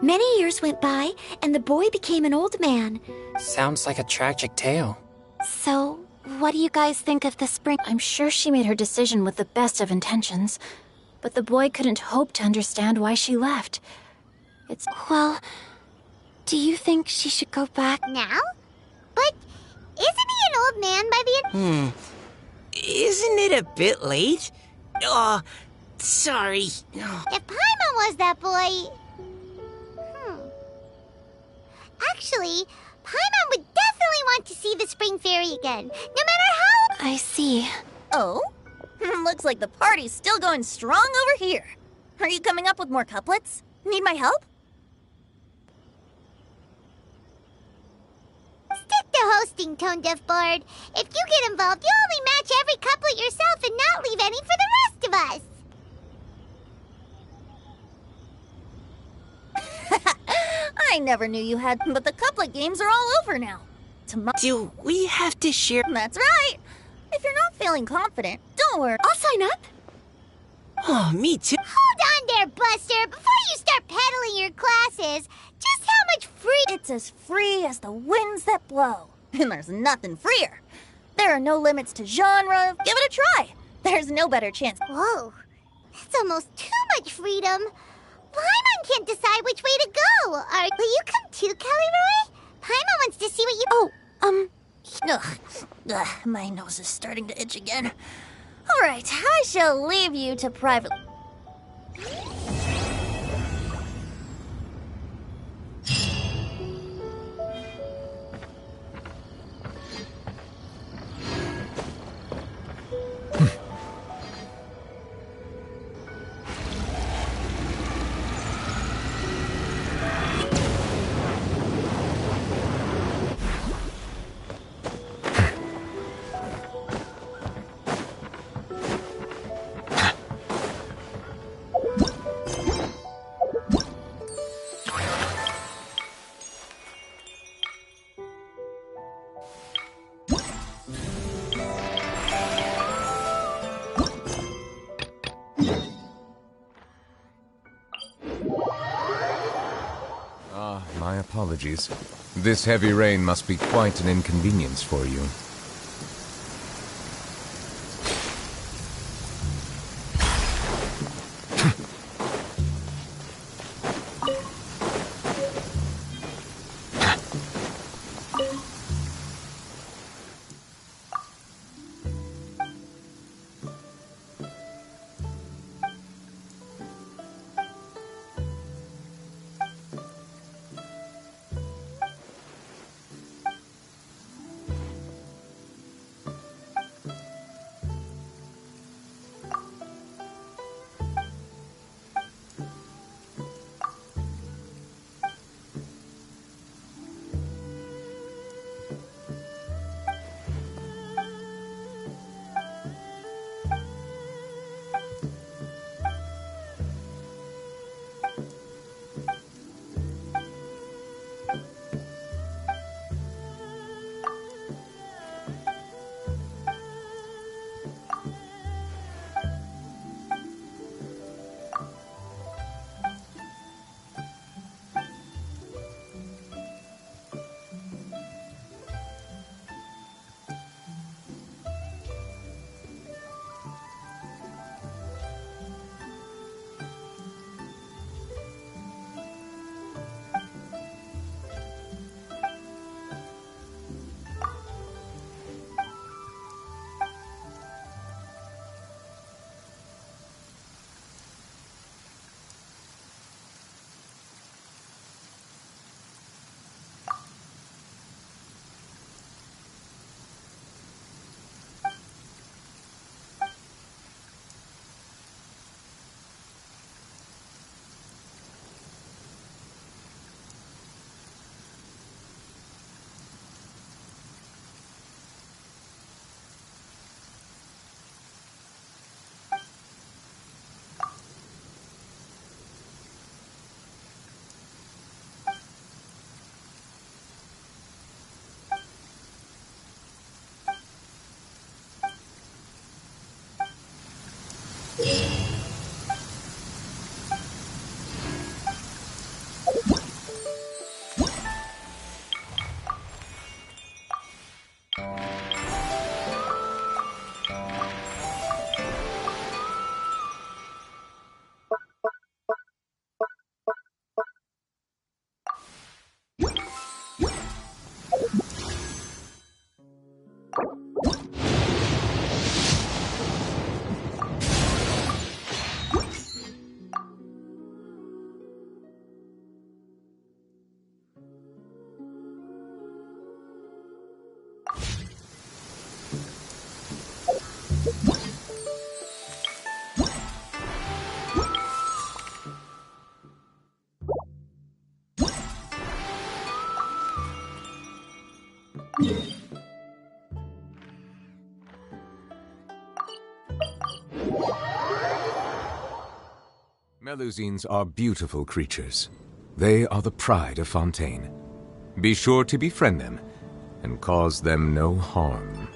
Many years went by, and the boy became an old man. Sounds like a tragic tale. So, what do you guys think of the spring? I'm sure she made her decision with the best of intentions, but the boy couldn't hope to understand why she left. It's... Well, do you think she should go back? Now? But isn't he an old man by the end? Isn't it a bit late? Sorry. If Paimon was that boy... Actually, Paimon would definitely want to see the Spring Fairy again, no matter how... I see. Oh? Looks like the party's still going strong over here. Are you coming up with more couplets? Need my help? Stick to hosting, Tone Deaf Bard. If you get involved, you'll only match every couplet yourself and not leave any for the rest of us. I never knew you had, but the couplet games are all over now. Do we have to share? That's right. If you're not feeling confident, don't worry. I'll sign up. Oh, me too. Hold on there, Buster. Before you start peddling your classes, just how much free... It's as free as the winds that blow. And there's nothing freer. There are no limits to genre. Give it a try. There's no better chance. Whoa, that's almost too much freedom. Paimon can't decide which way to go. Will you come too, Kelly Roy? Paimon wants to see what you... Ugh, my nose is starting to itch again. All right, I shall leave you to private... My apologies. This heavy rain must be quite an inconvenience for you. Melusines are beautiful creatures. They are the pride of Fontaine. Be sure to befriend them and cause them no harm.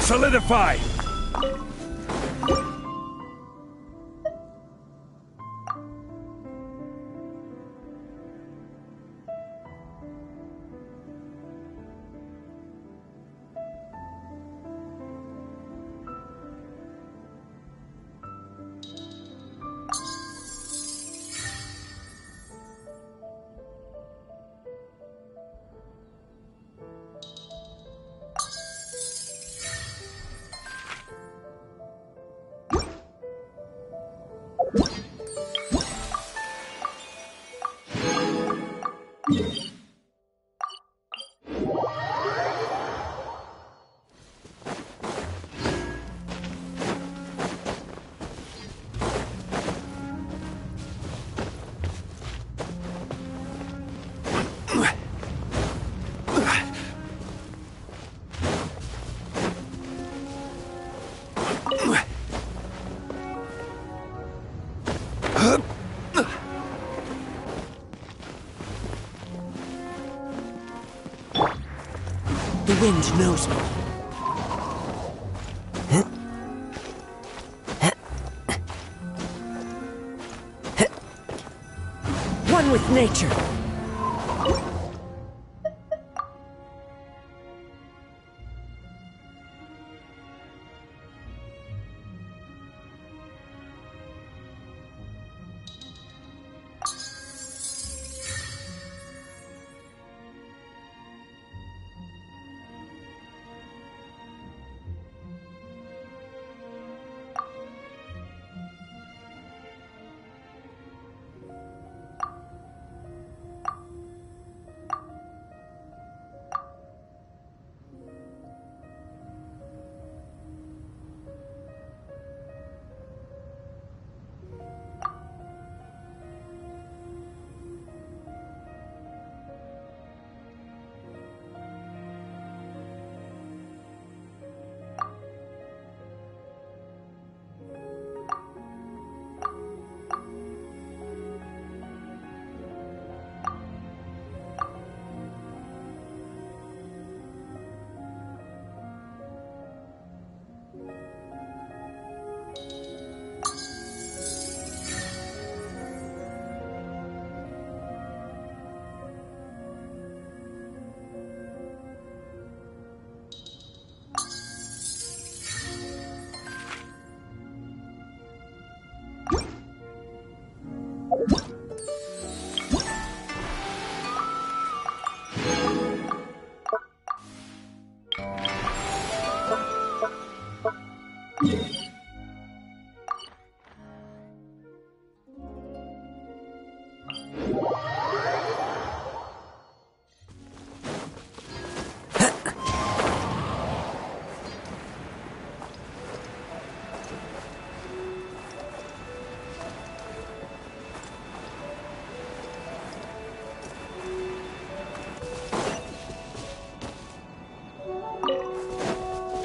Solidify! The wind knows me. One with nature.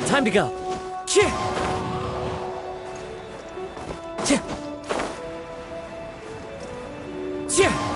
Time to go. Chih! Chih! Chih!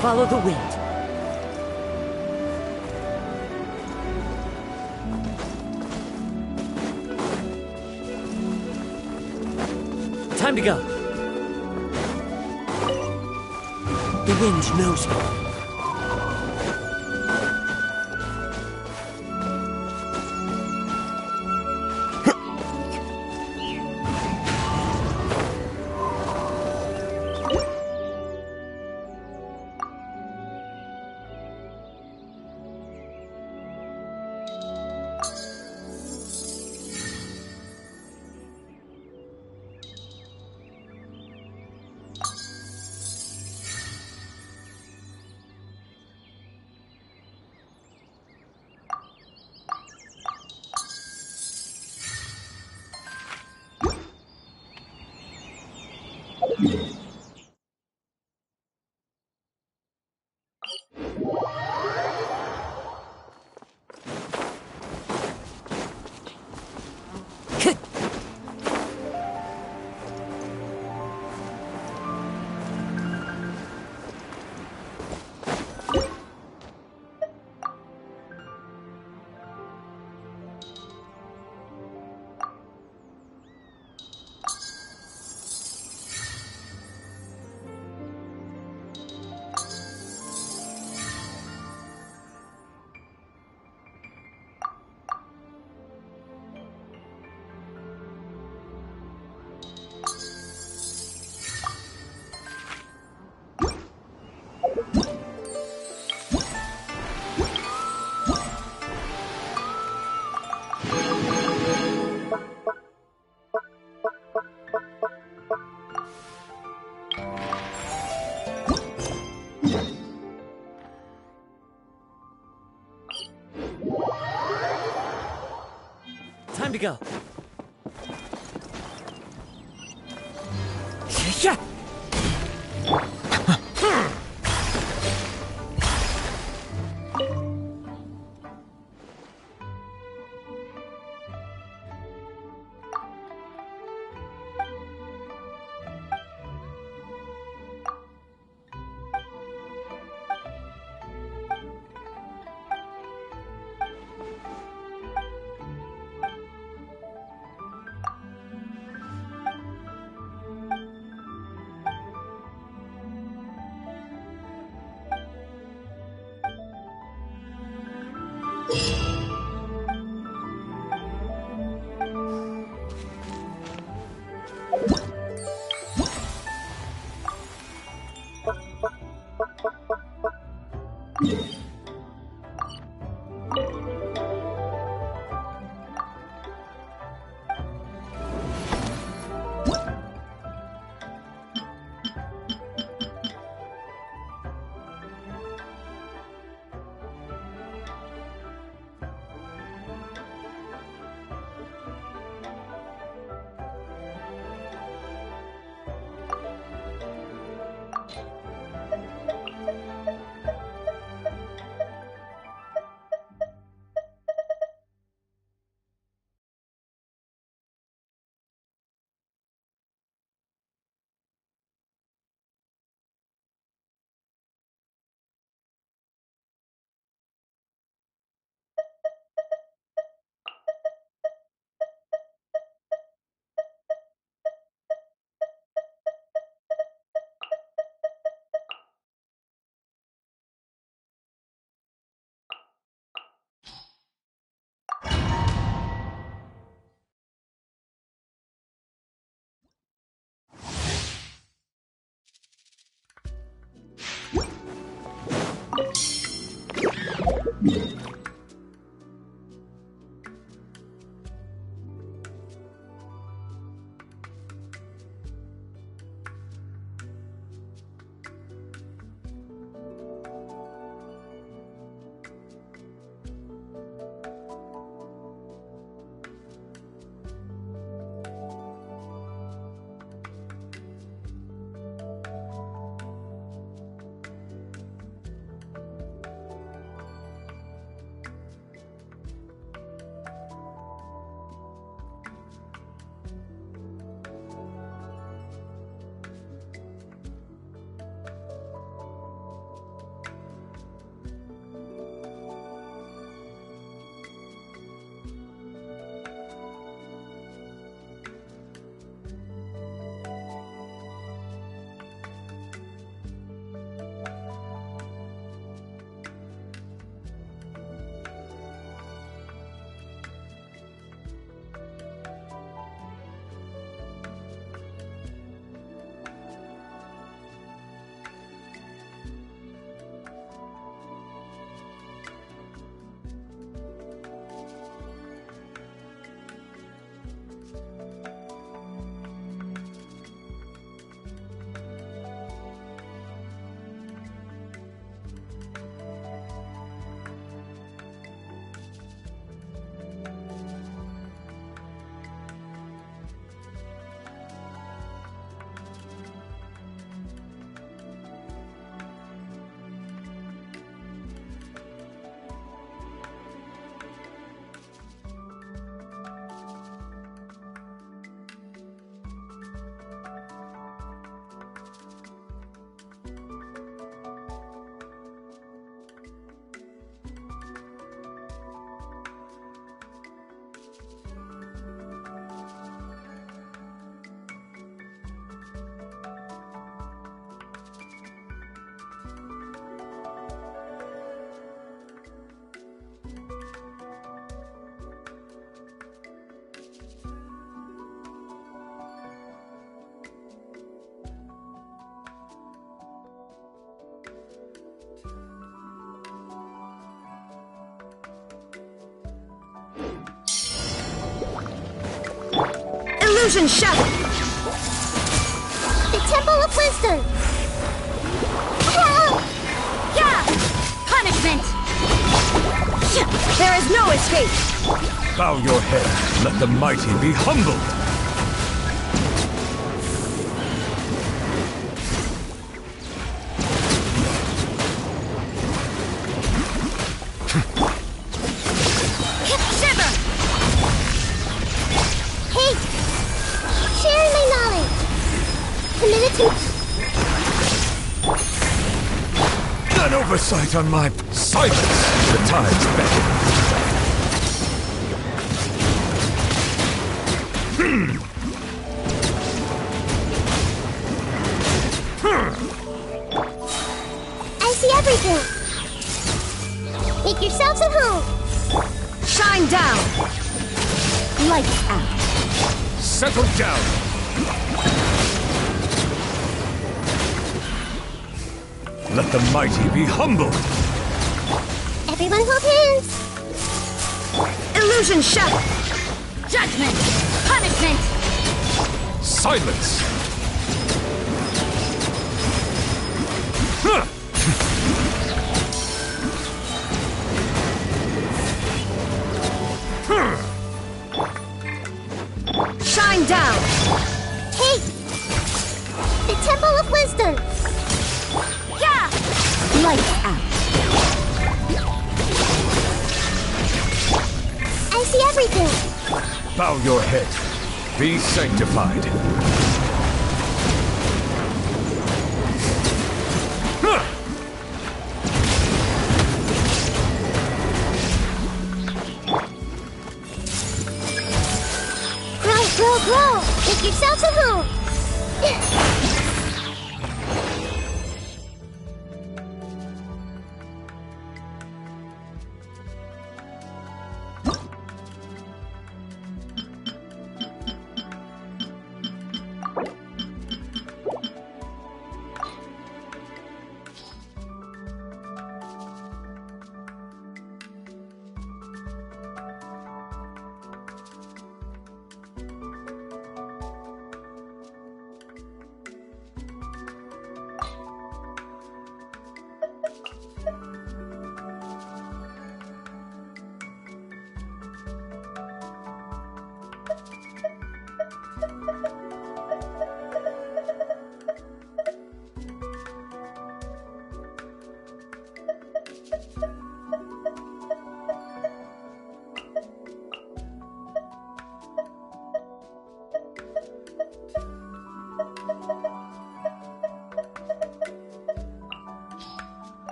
Follow the wind. Time to go. The wind knows me. Time to go. Yeah. Illusion Shadow! The Temple of Wisdom! Yeah! Punishment! There is no escape! Bow your head. Let the mighty be humbled. Shiver! Hey! Sharing my knowledge! Committed to... An oversight on my... Silence! The tides beckon. I see everything! Make yourselves at home! Shine down! Lights out. Settle down! Let the mighty be humbled! Everyone hold hands! Illusion shattered! Judgment! Punishment! Silence! Huh. Shine down! Hey! The Temple of Wisdom! Yeah! Lights out. I see everything! Bow your head. Be sanctified. Huh. Grow! Make yourselves at home!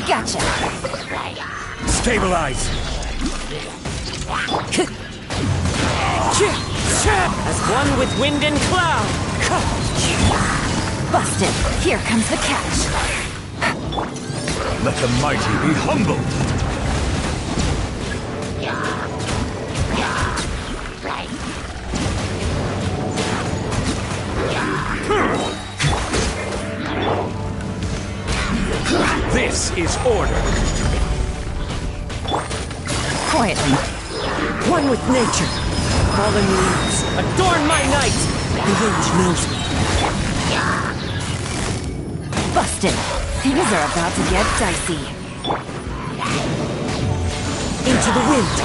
Gotcha! Stabilize! As one with wind and cloud! Busted! Here comes the catch! Let the mighty be humbled! This is order! Quietly. One with nature! Fallen leaves, adorn my night! The wind knows me. Busted! Things are about to get dicey. Into the wind!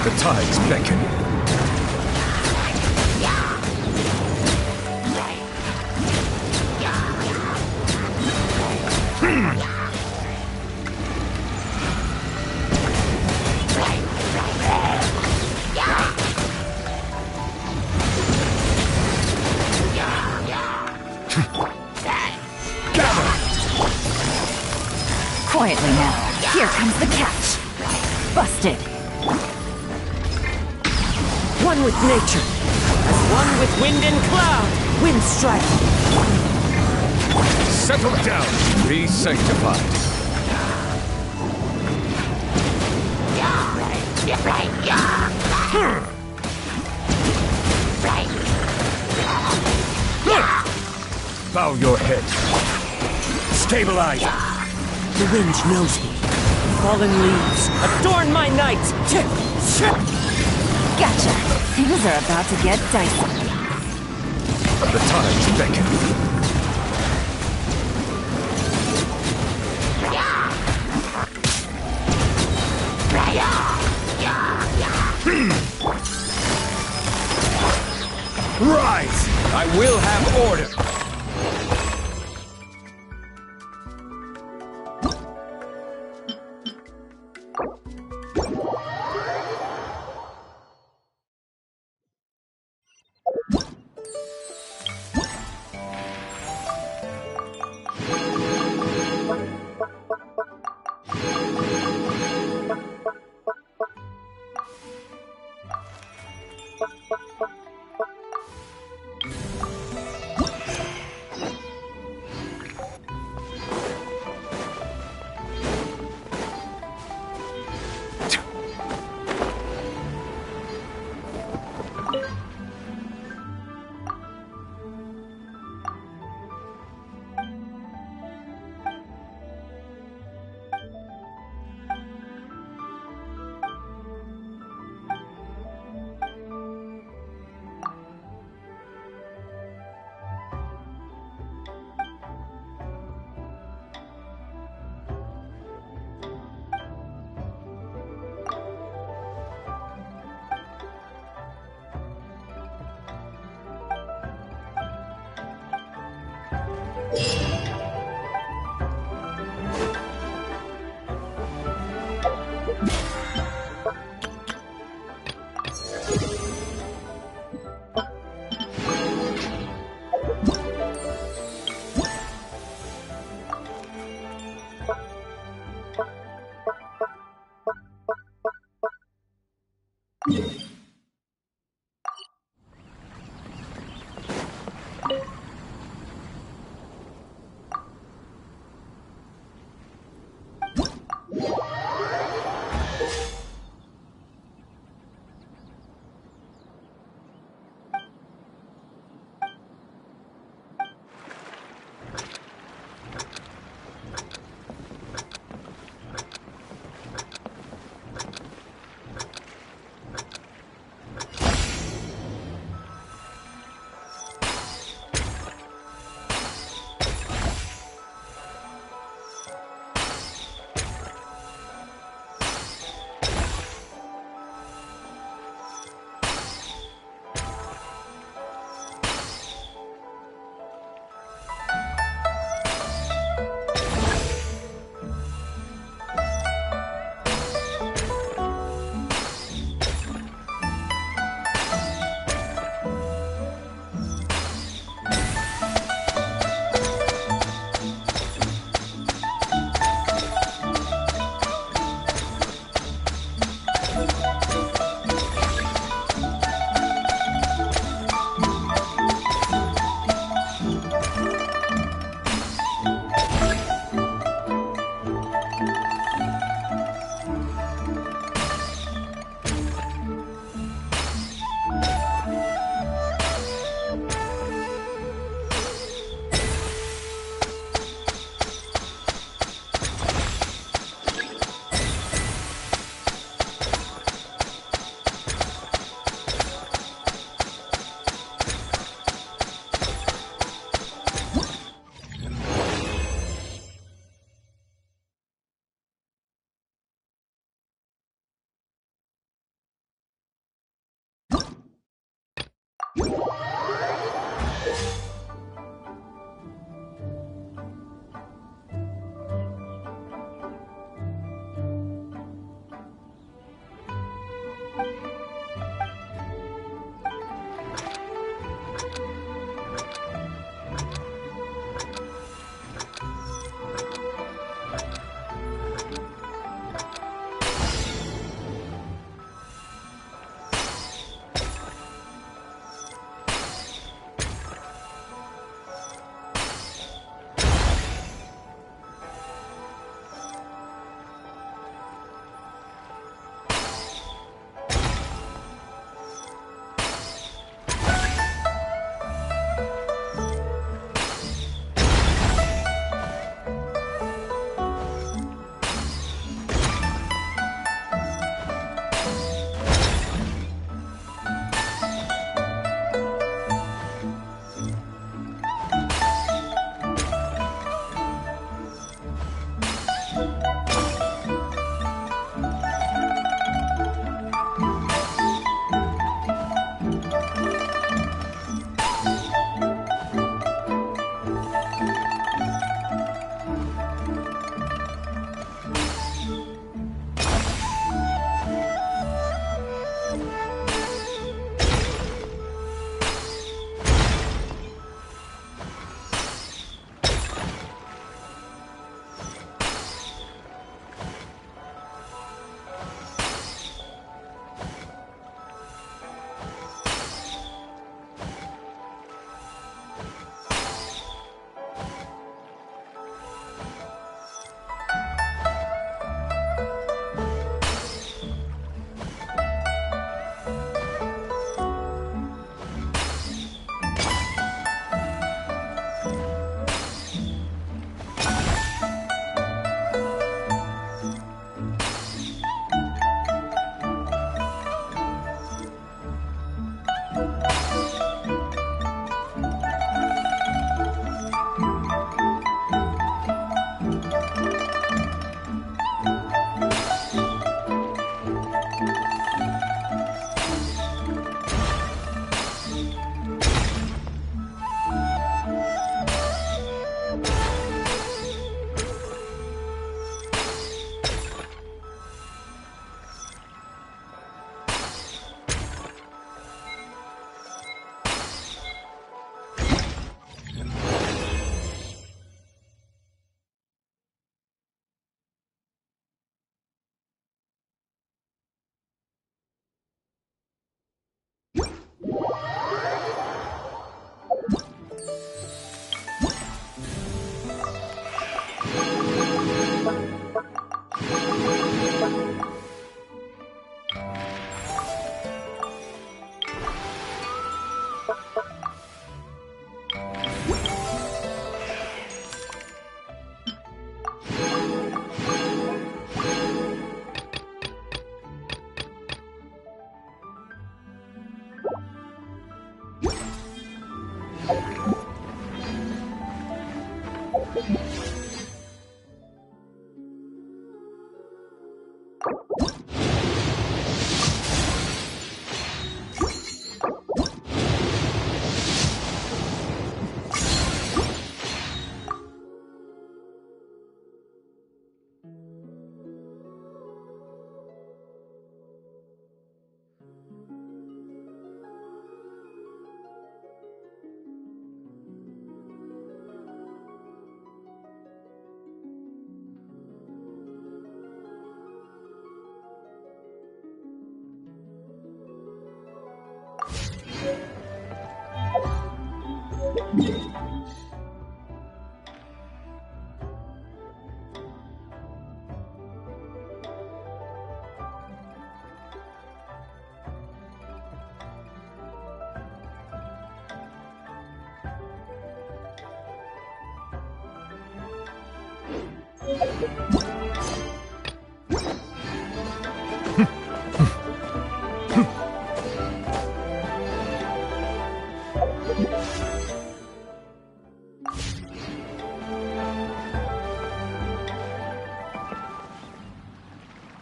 The tides beckon. Quietly now. Here comes the catch. Busted. One with nature, as one with wind and cloud. Wind strike. Settle down. Be sanctified. Bow your head. Stabilize. The wind knows me. Fallen leaves, adorn my night! Gotcha. Things are about to get dicey. The tides beckon. I will have order.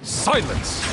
Silence!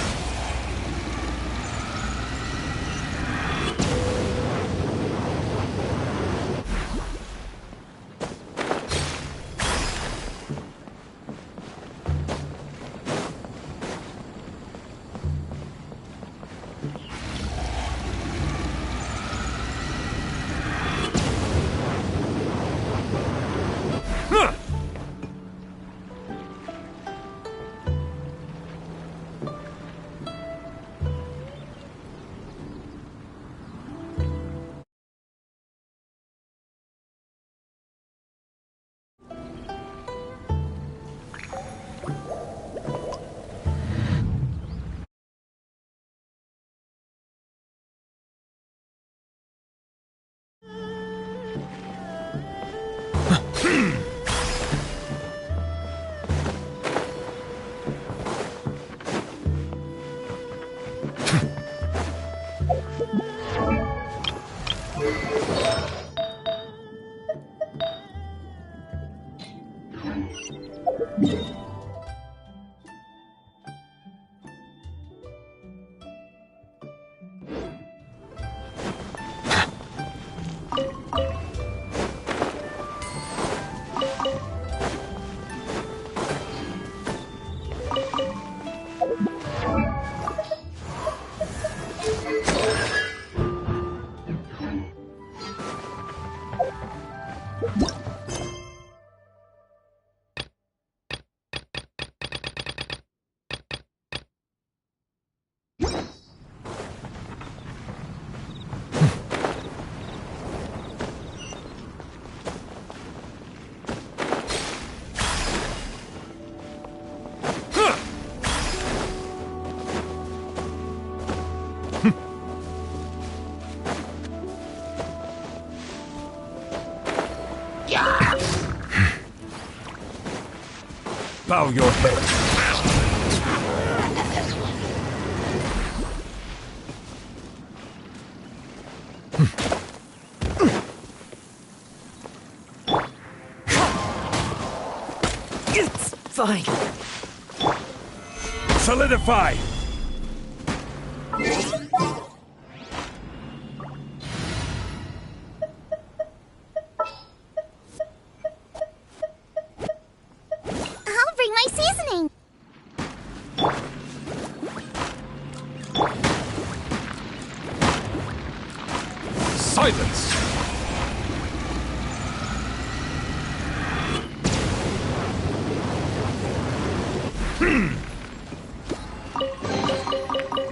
Bow your head. It's fine. Solidify! I'll bring my seasoning. Silence!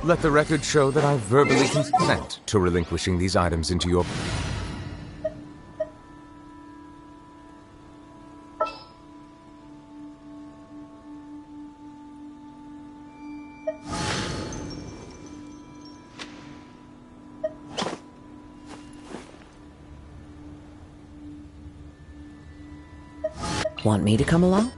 Let the record show that I verbally consent to relinquishing these items into your... Want me to come along?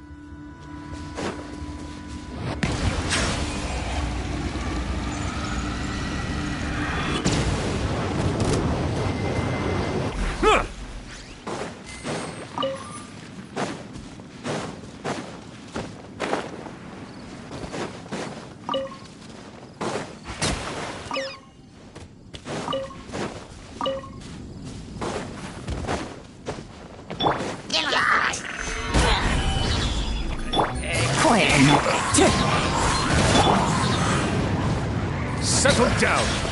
down!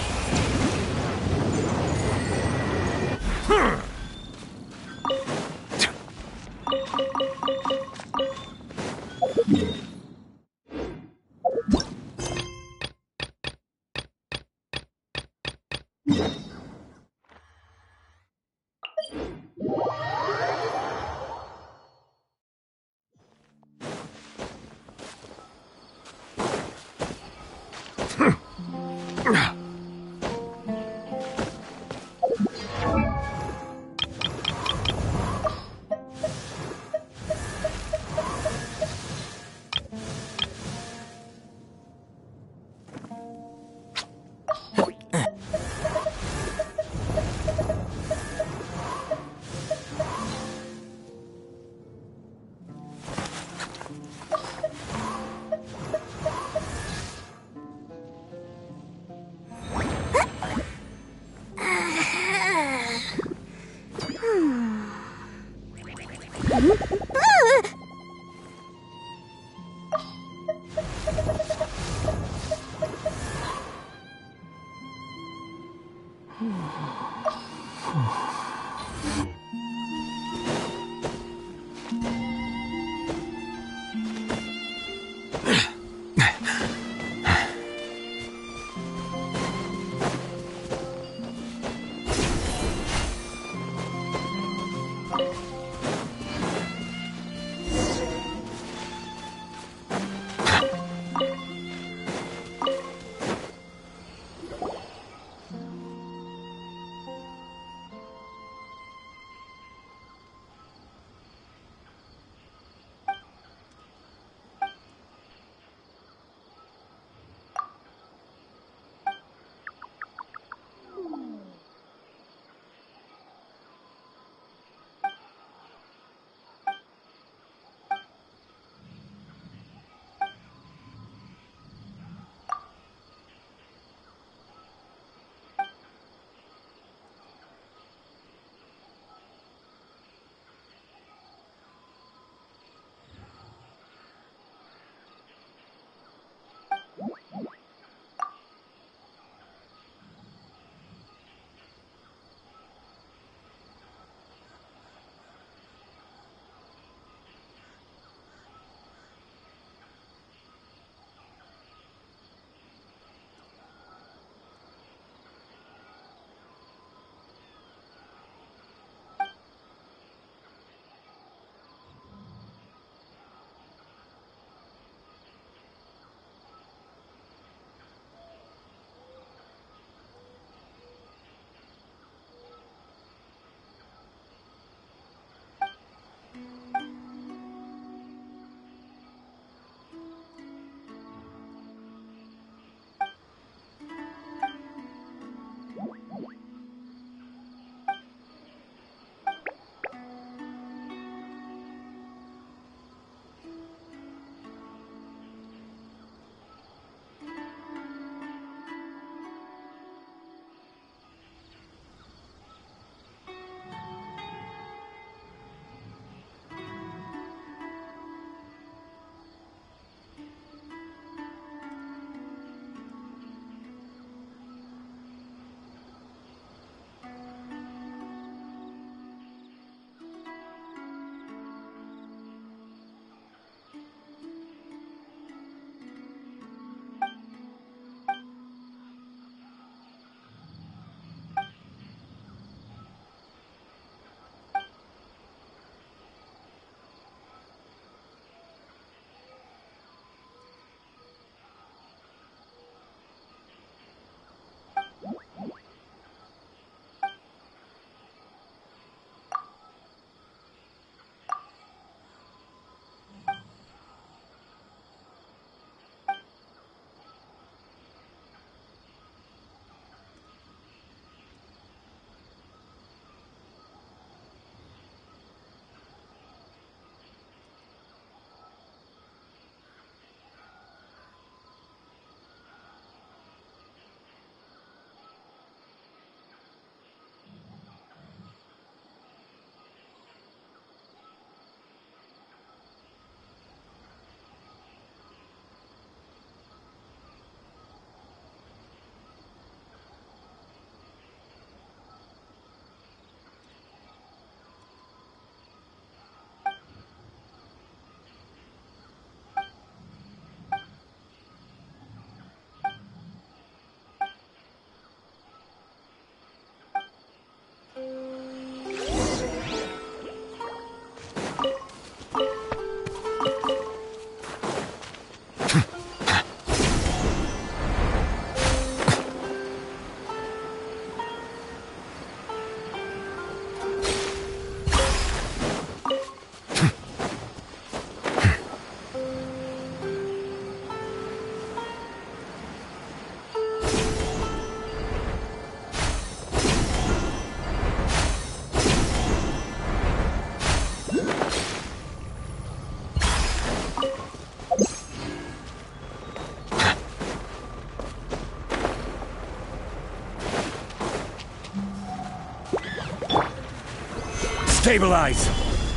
Stabilize!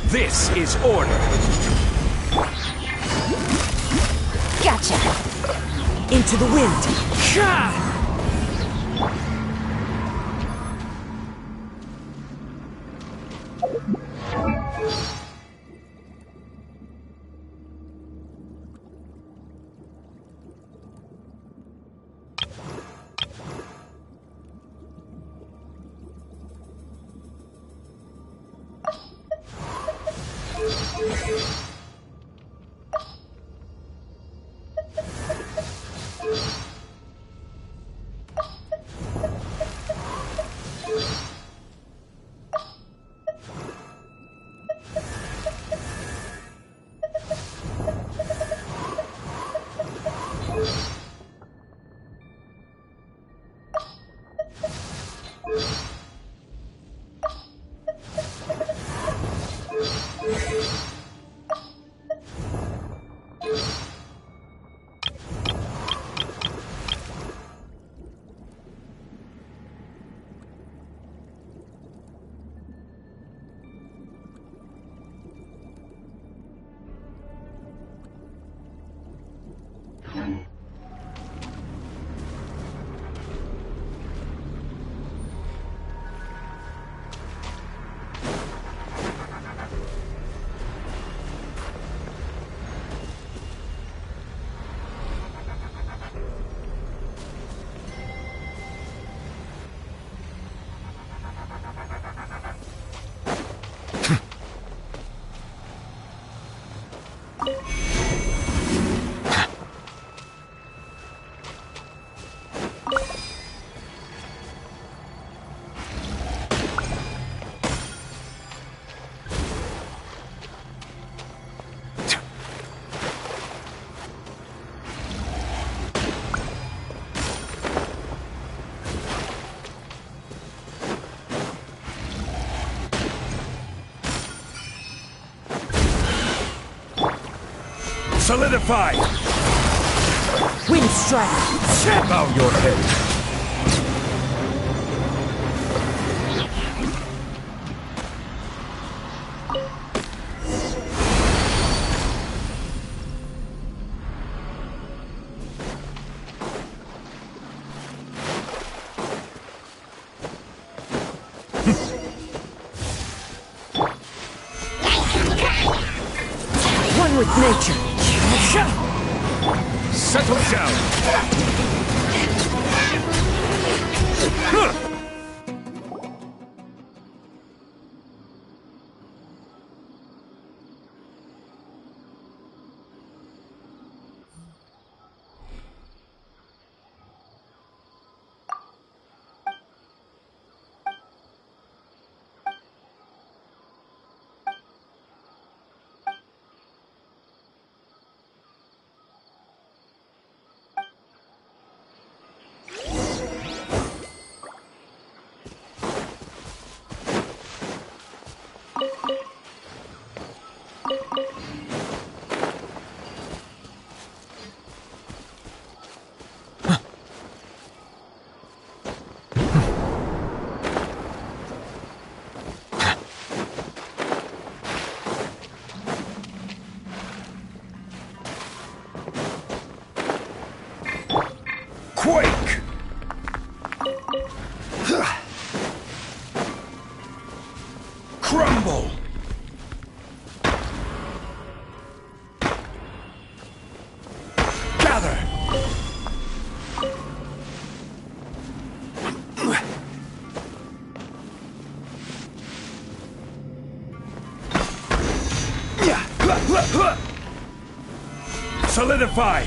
This is order! Gotcha! Into the wind! Ka! Solidify! Wind strike! Bow your head! One with nature! Settle down! Quake! Crumble! Gather! Solidify!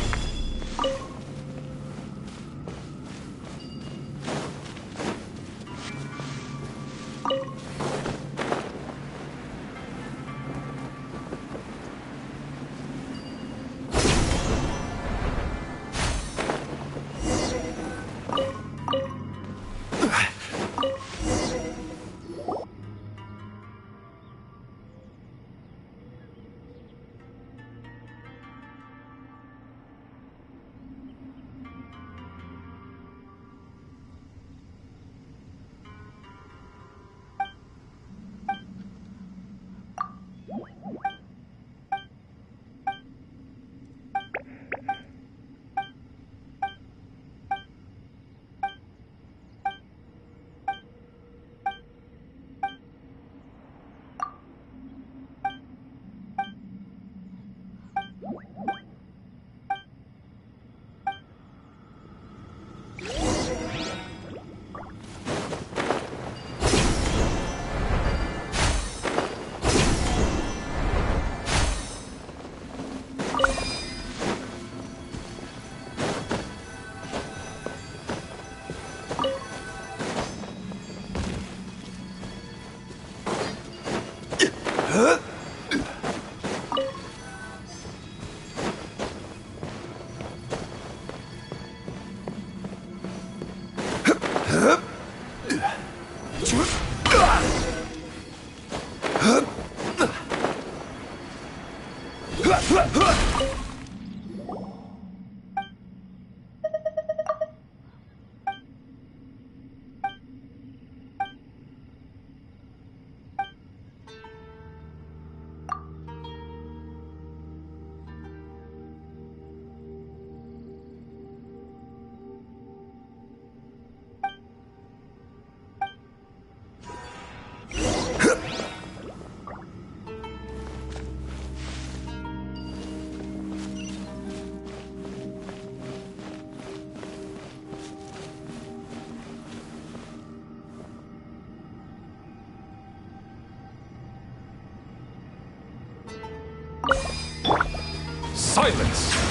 Silence!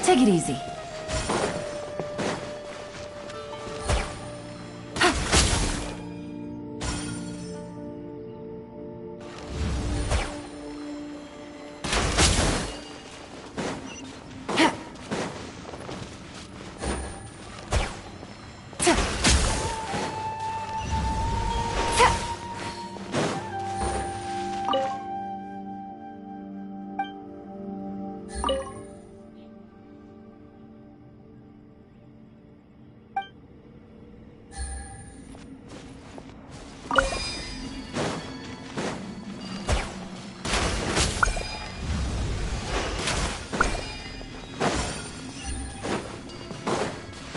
Take it easy.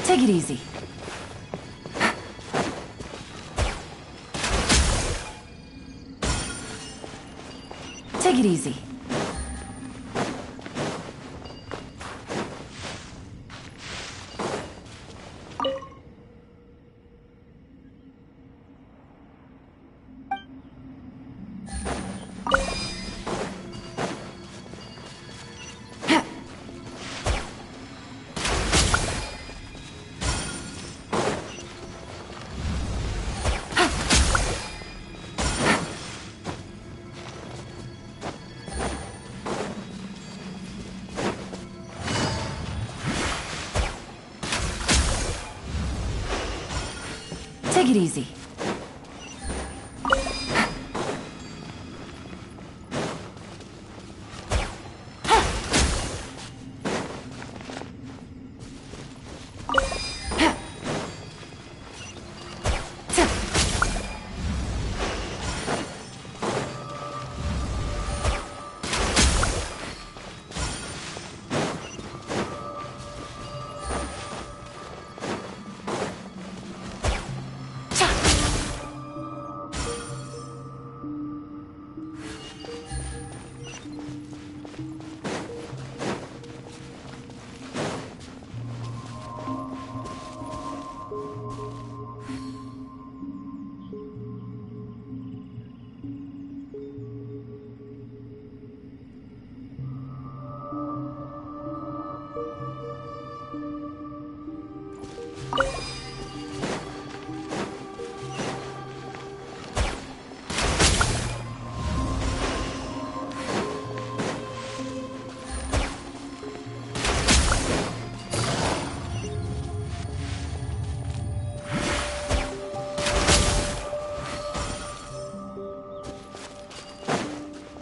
Take it easy. Take it easy. Take it easy.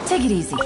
Take it easy.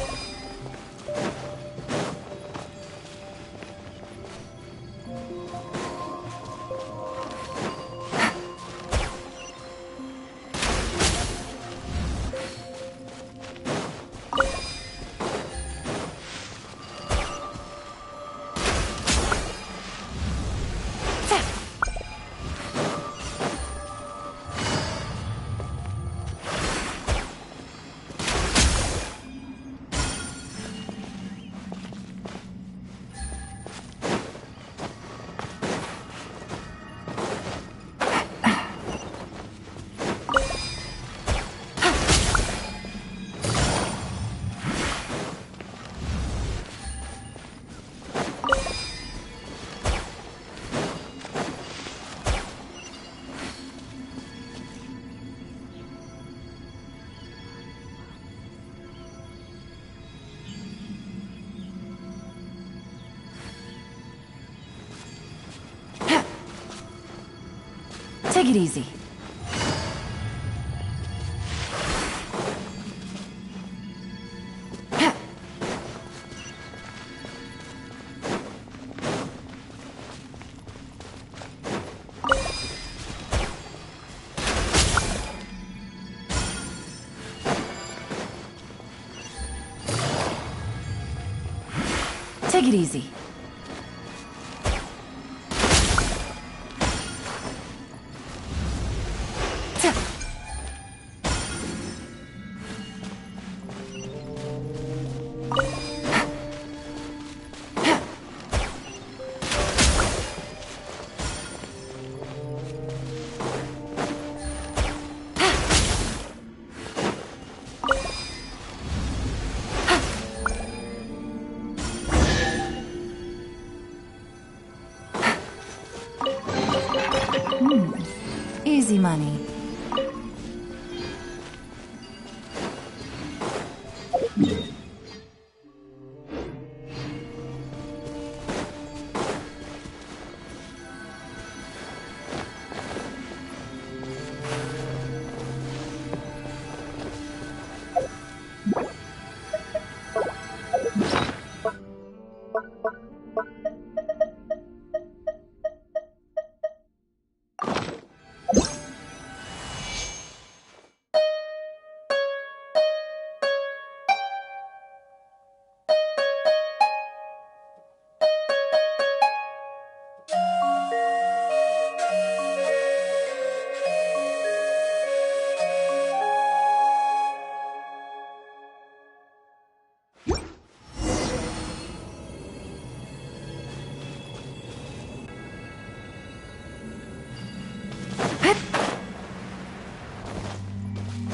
Take it easy. Take it easy. Easy money.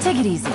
Take it easy.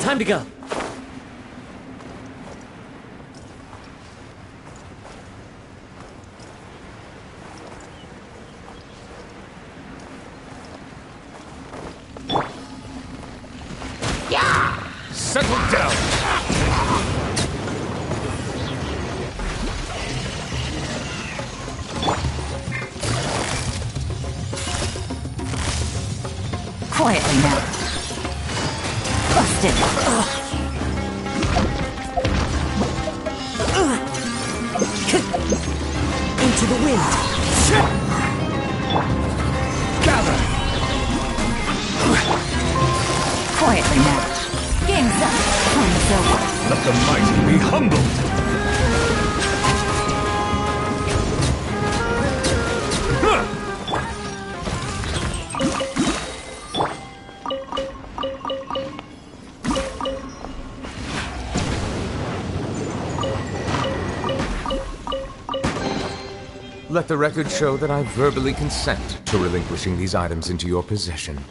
Time to go. Settle down! Quietly now. Busted. Into the wind. Gather! Quietly now. Game's up. Time's over. Let the mighty be humbled! Let the record show that I verbally consent to relinquishing these items into your possession.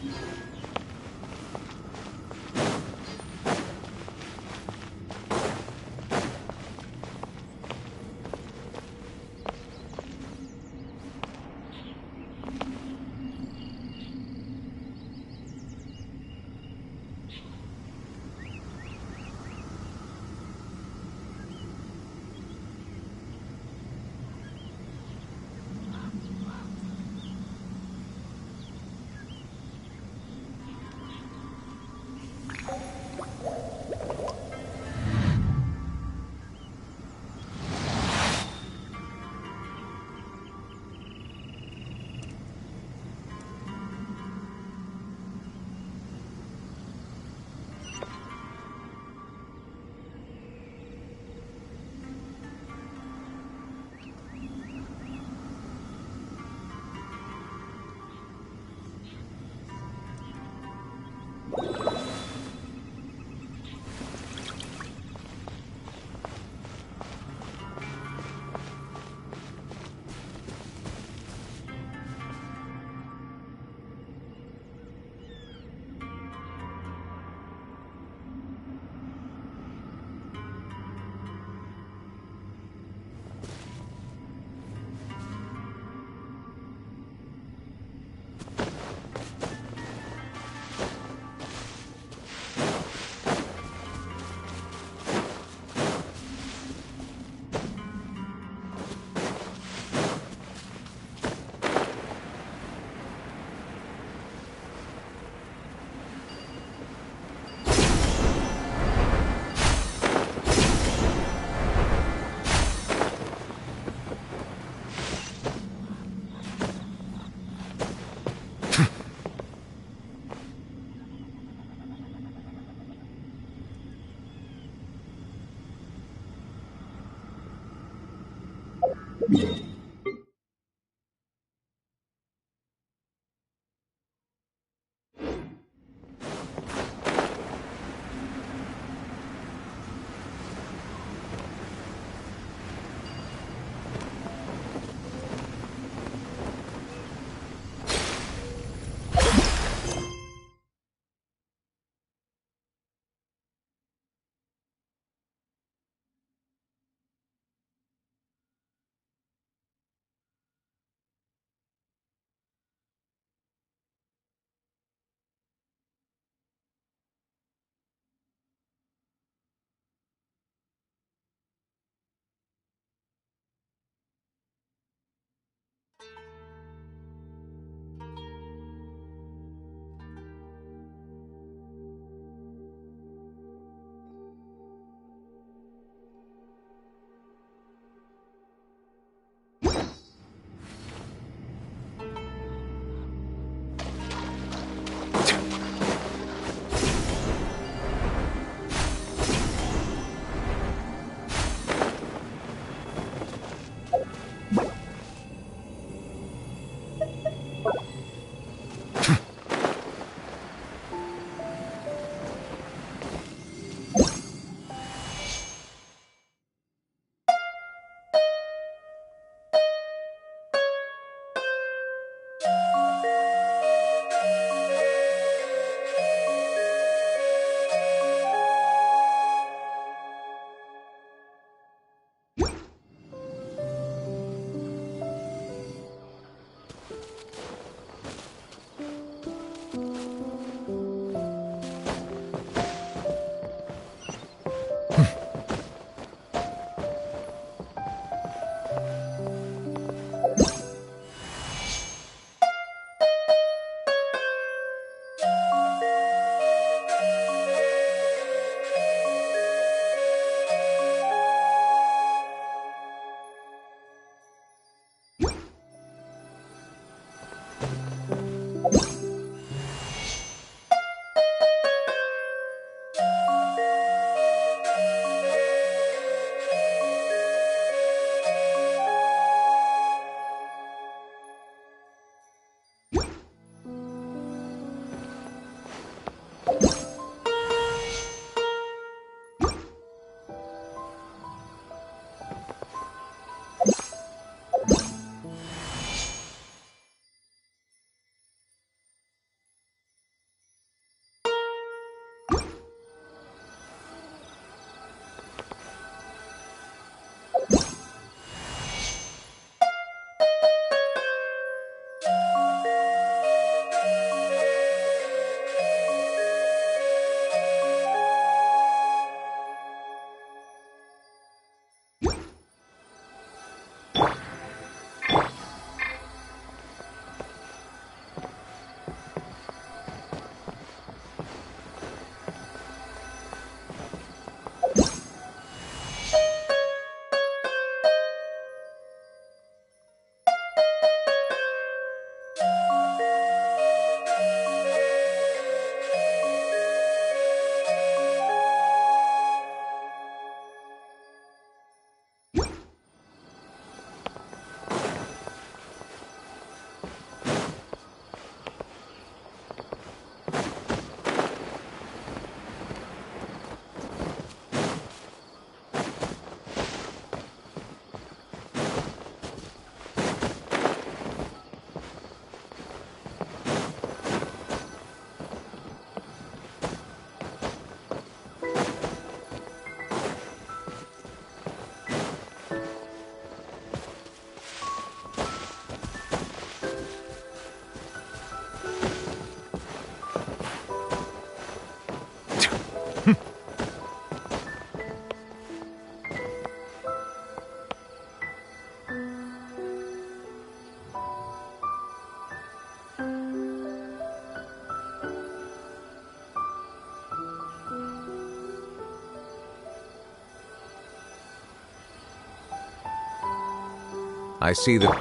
I see that.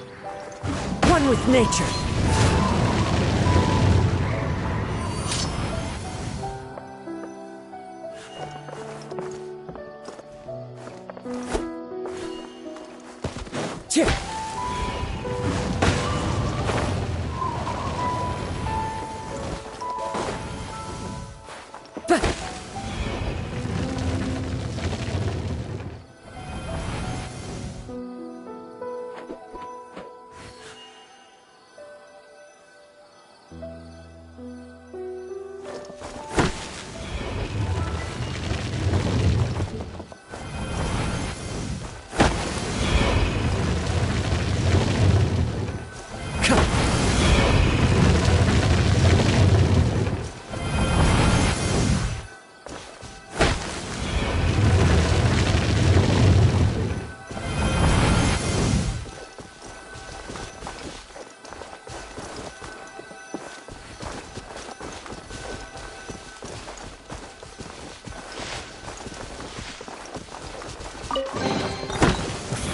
One with nature.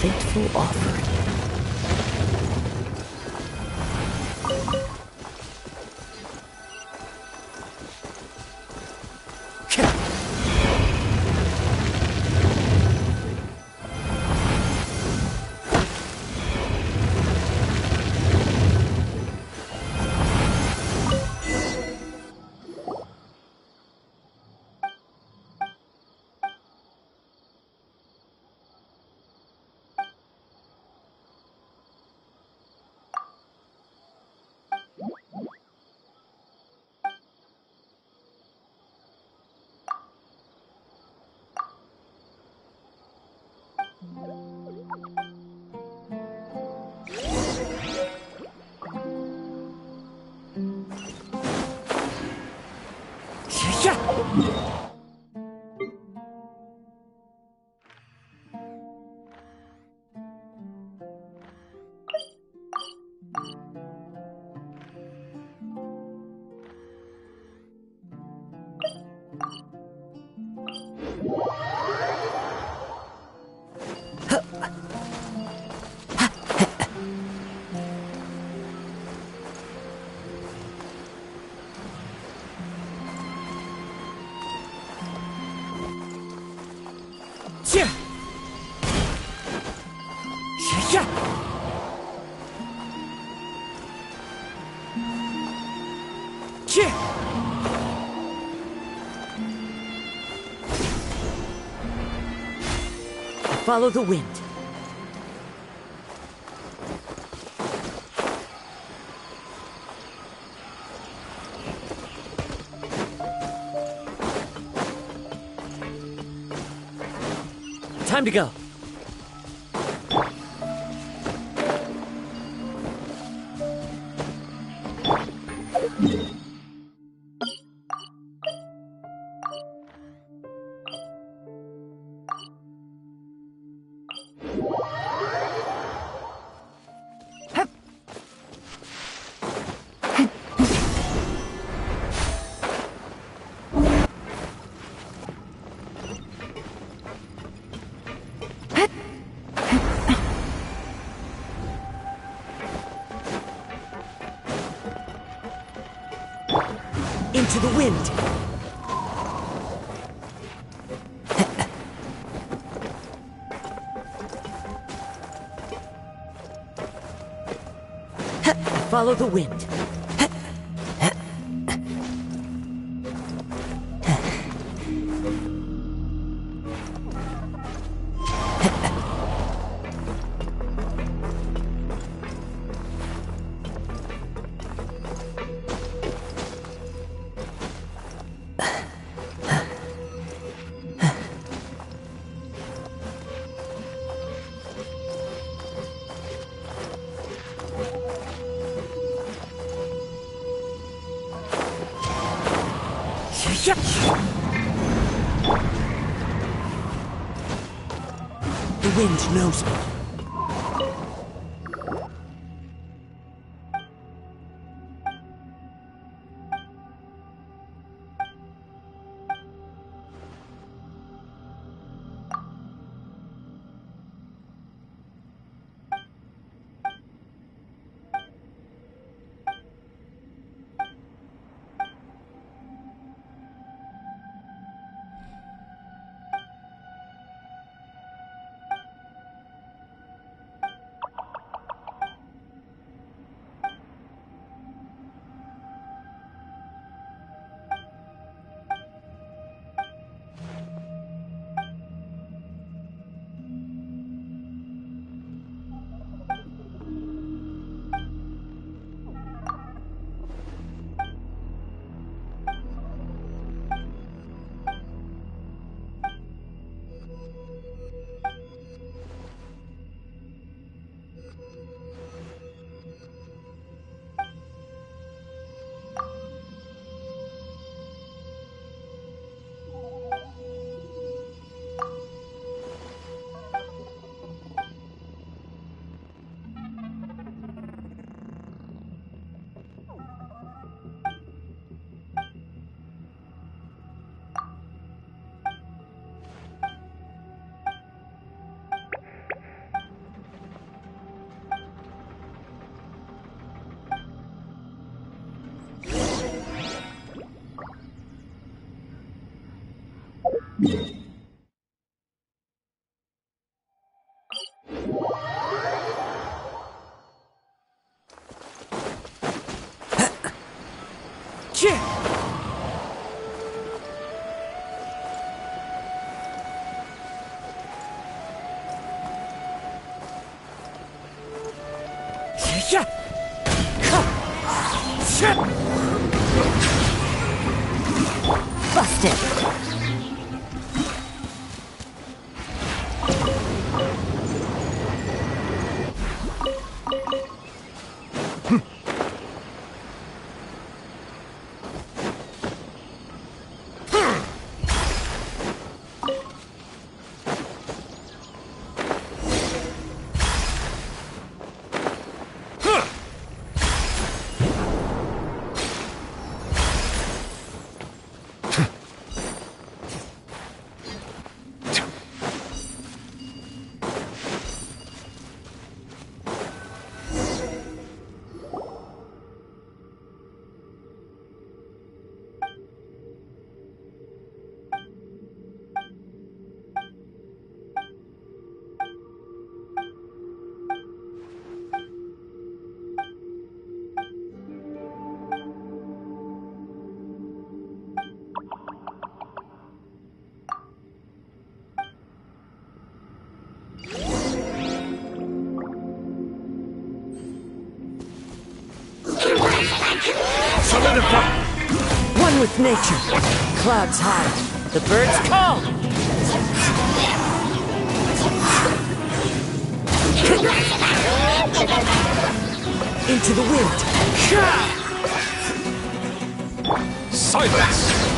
Fateful offering. Follow the wind. Time to go. Into the wind. Follow the wind. The wind knows me. Busted. Solidify! One with nature. Clouds high. The birds call! Into the wind. Silence!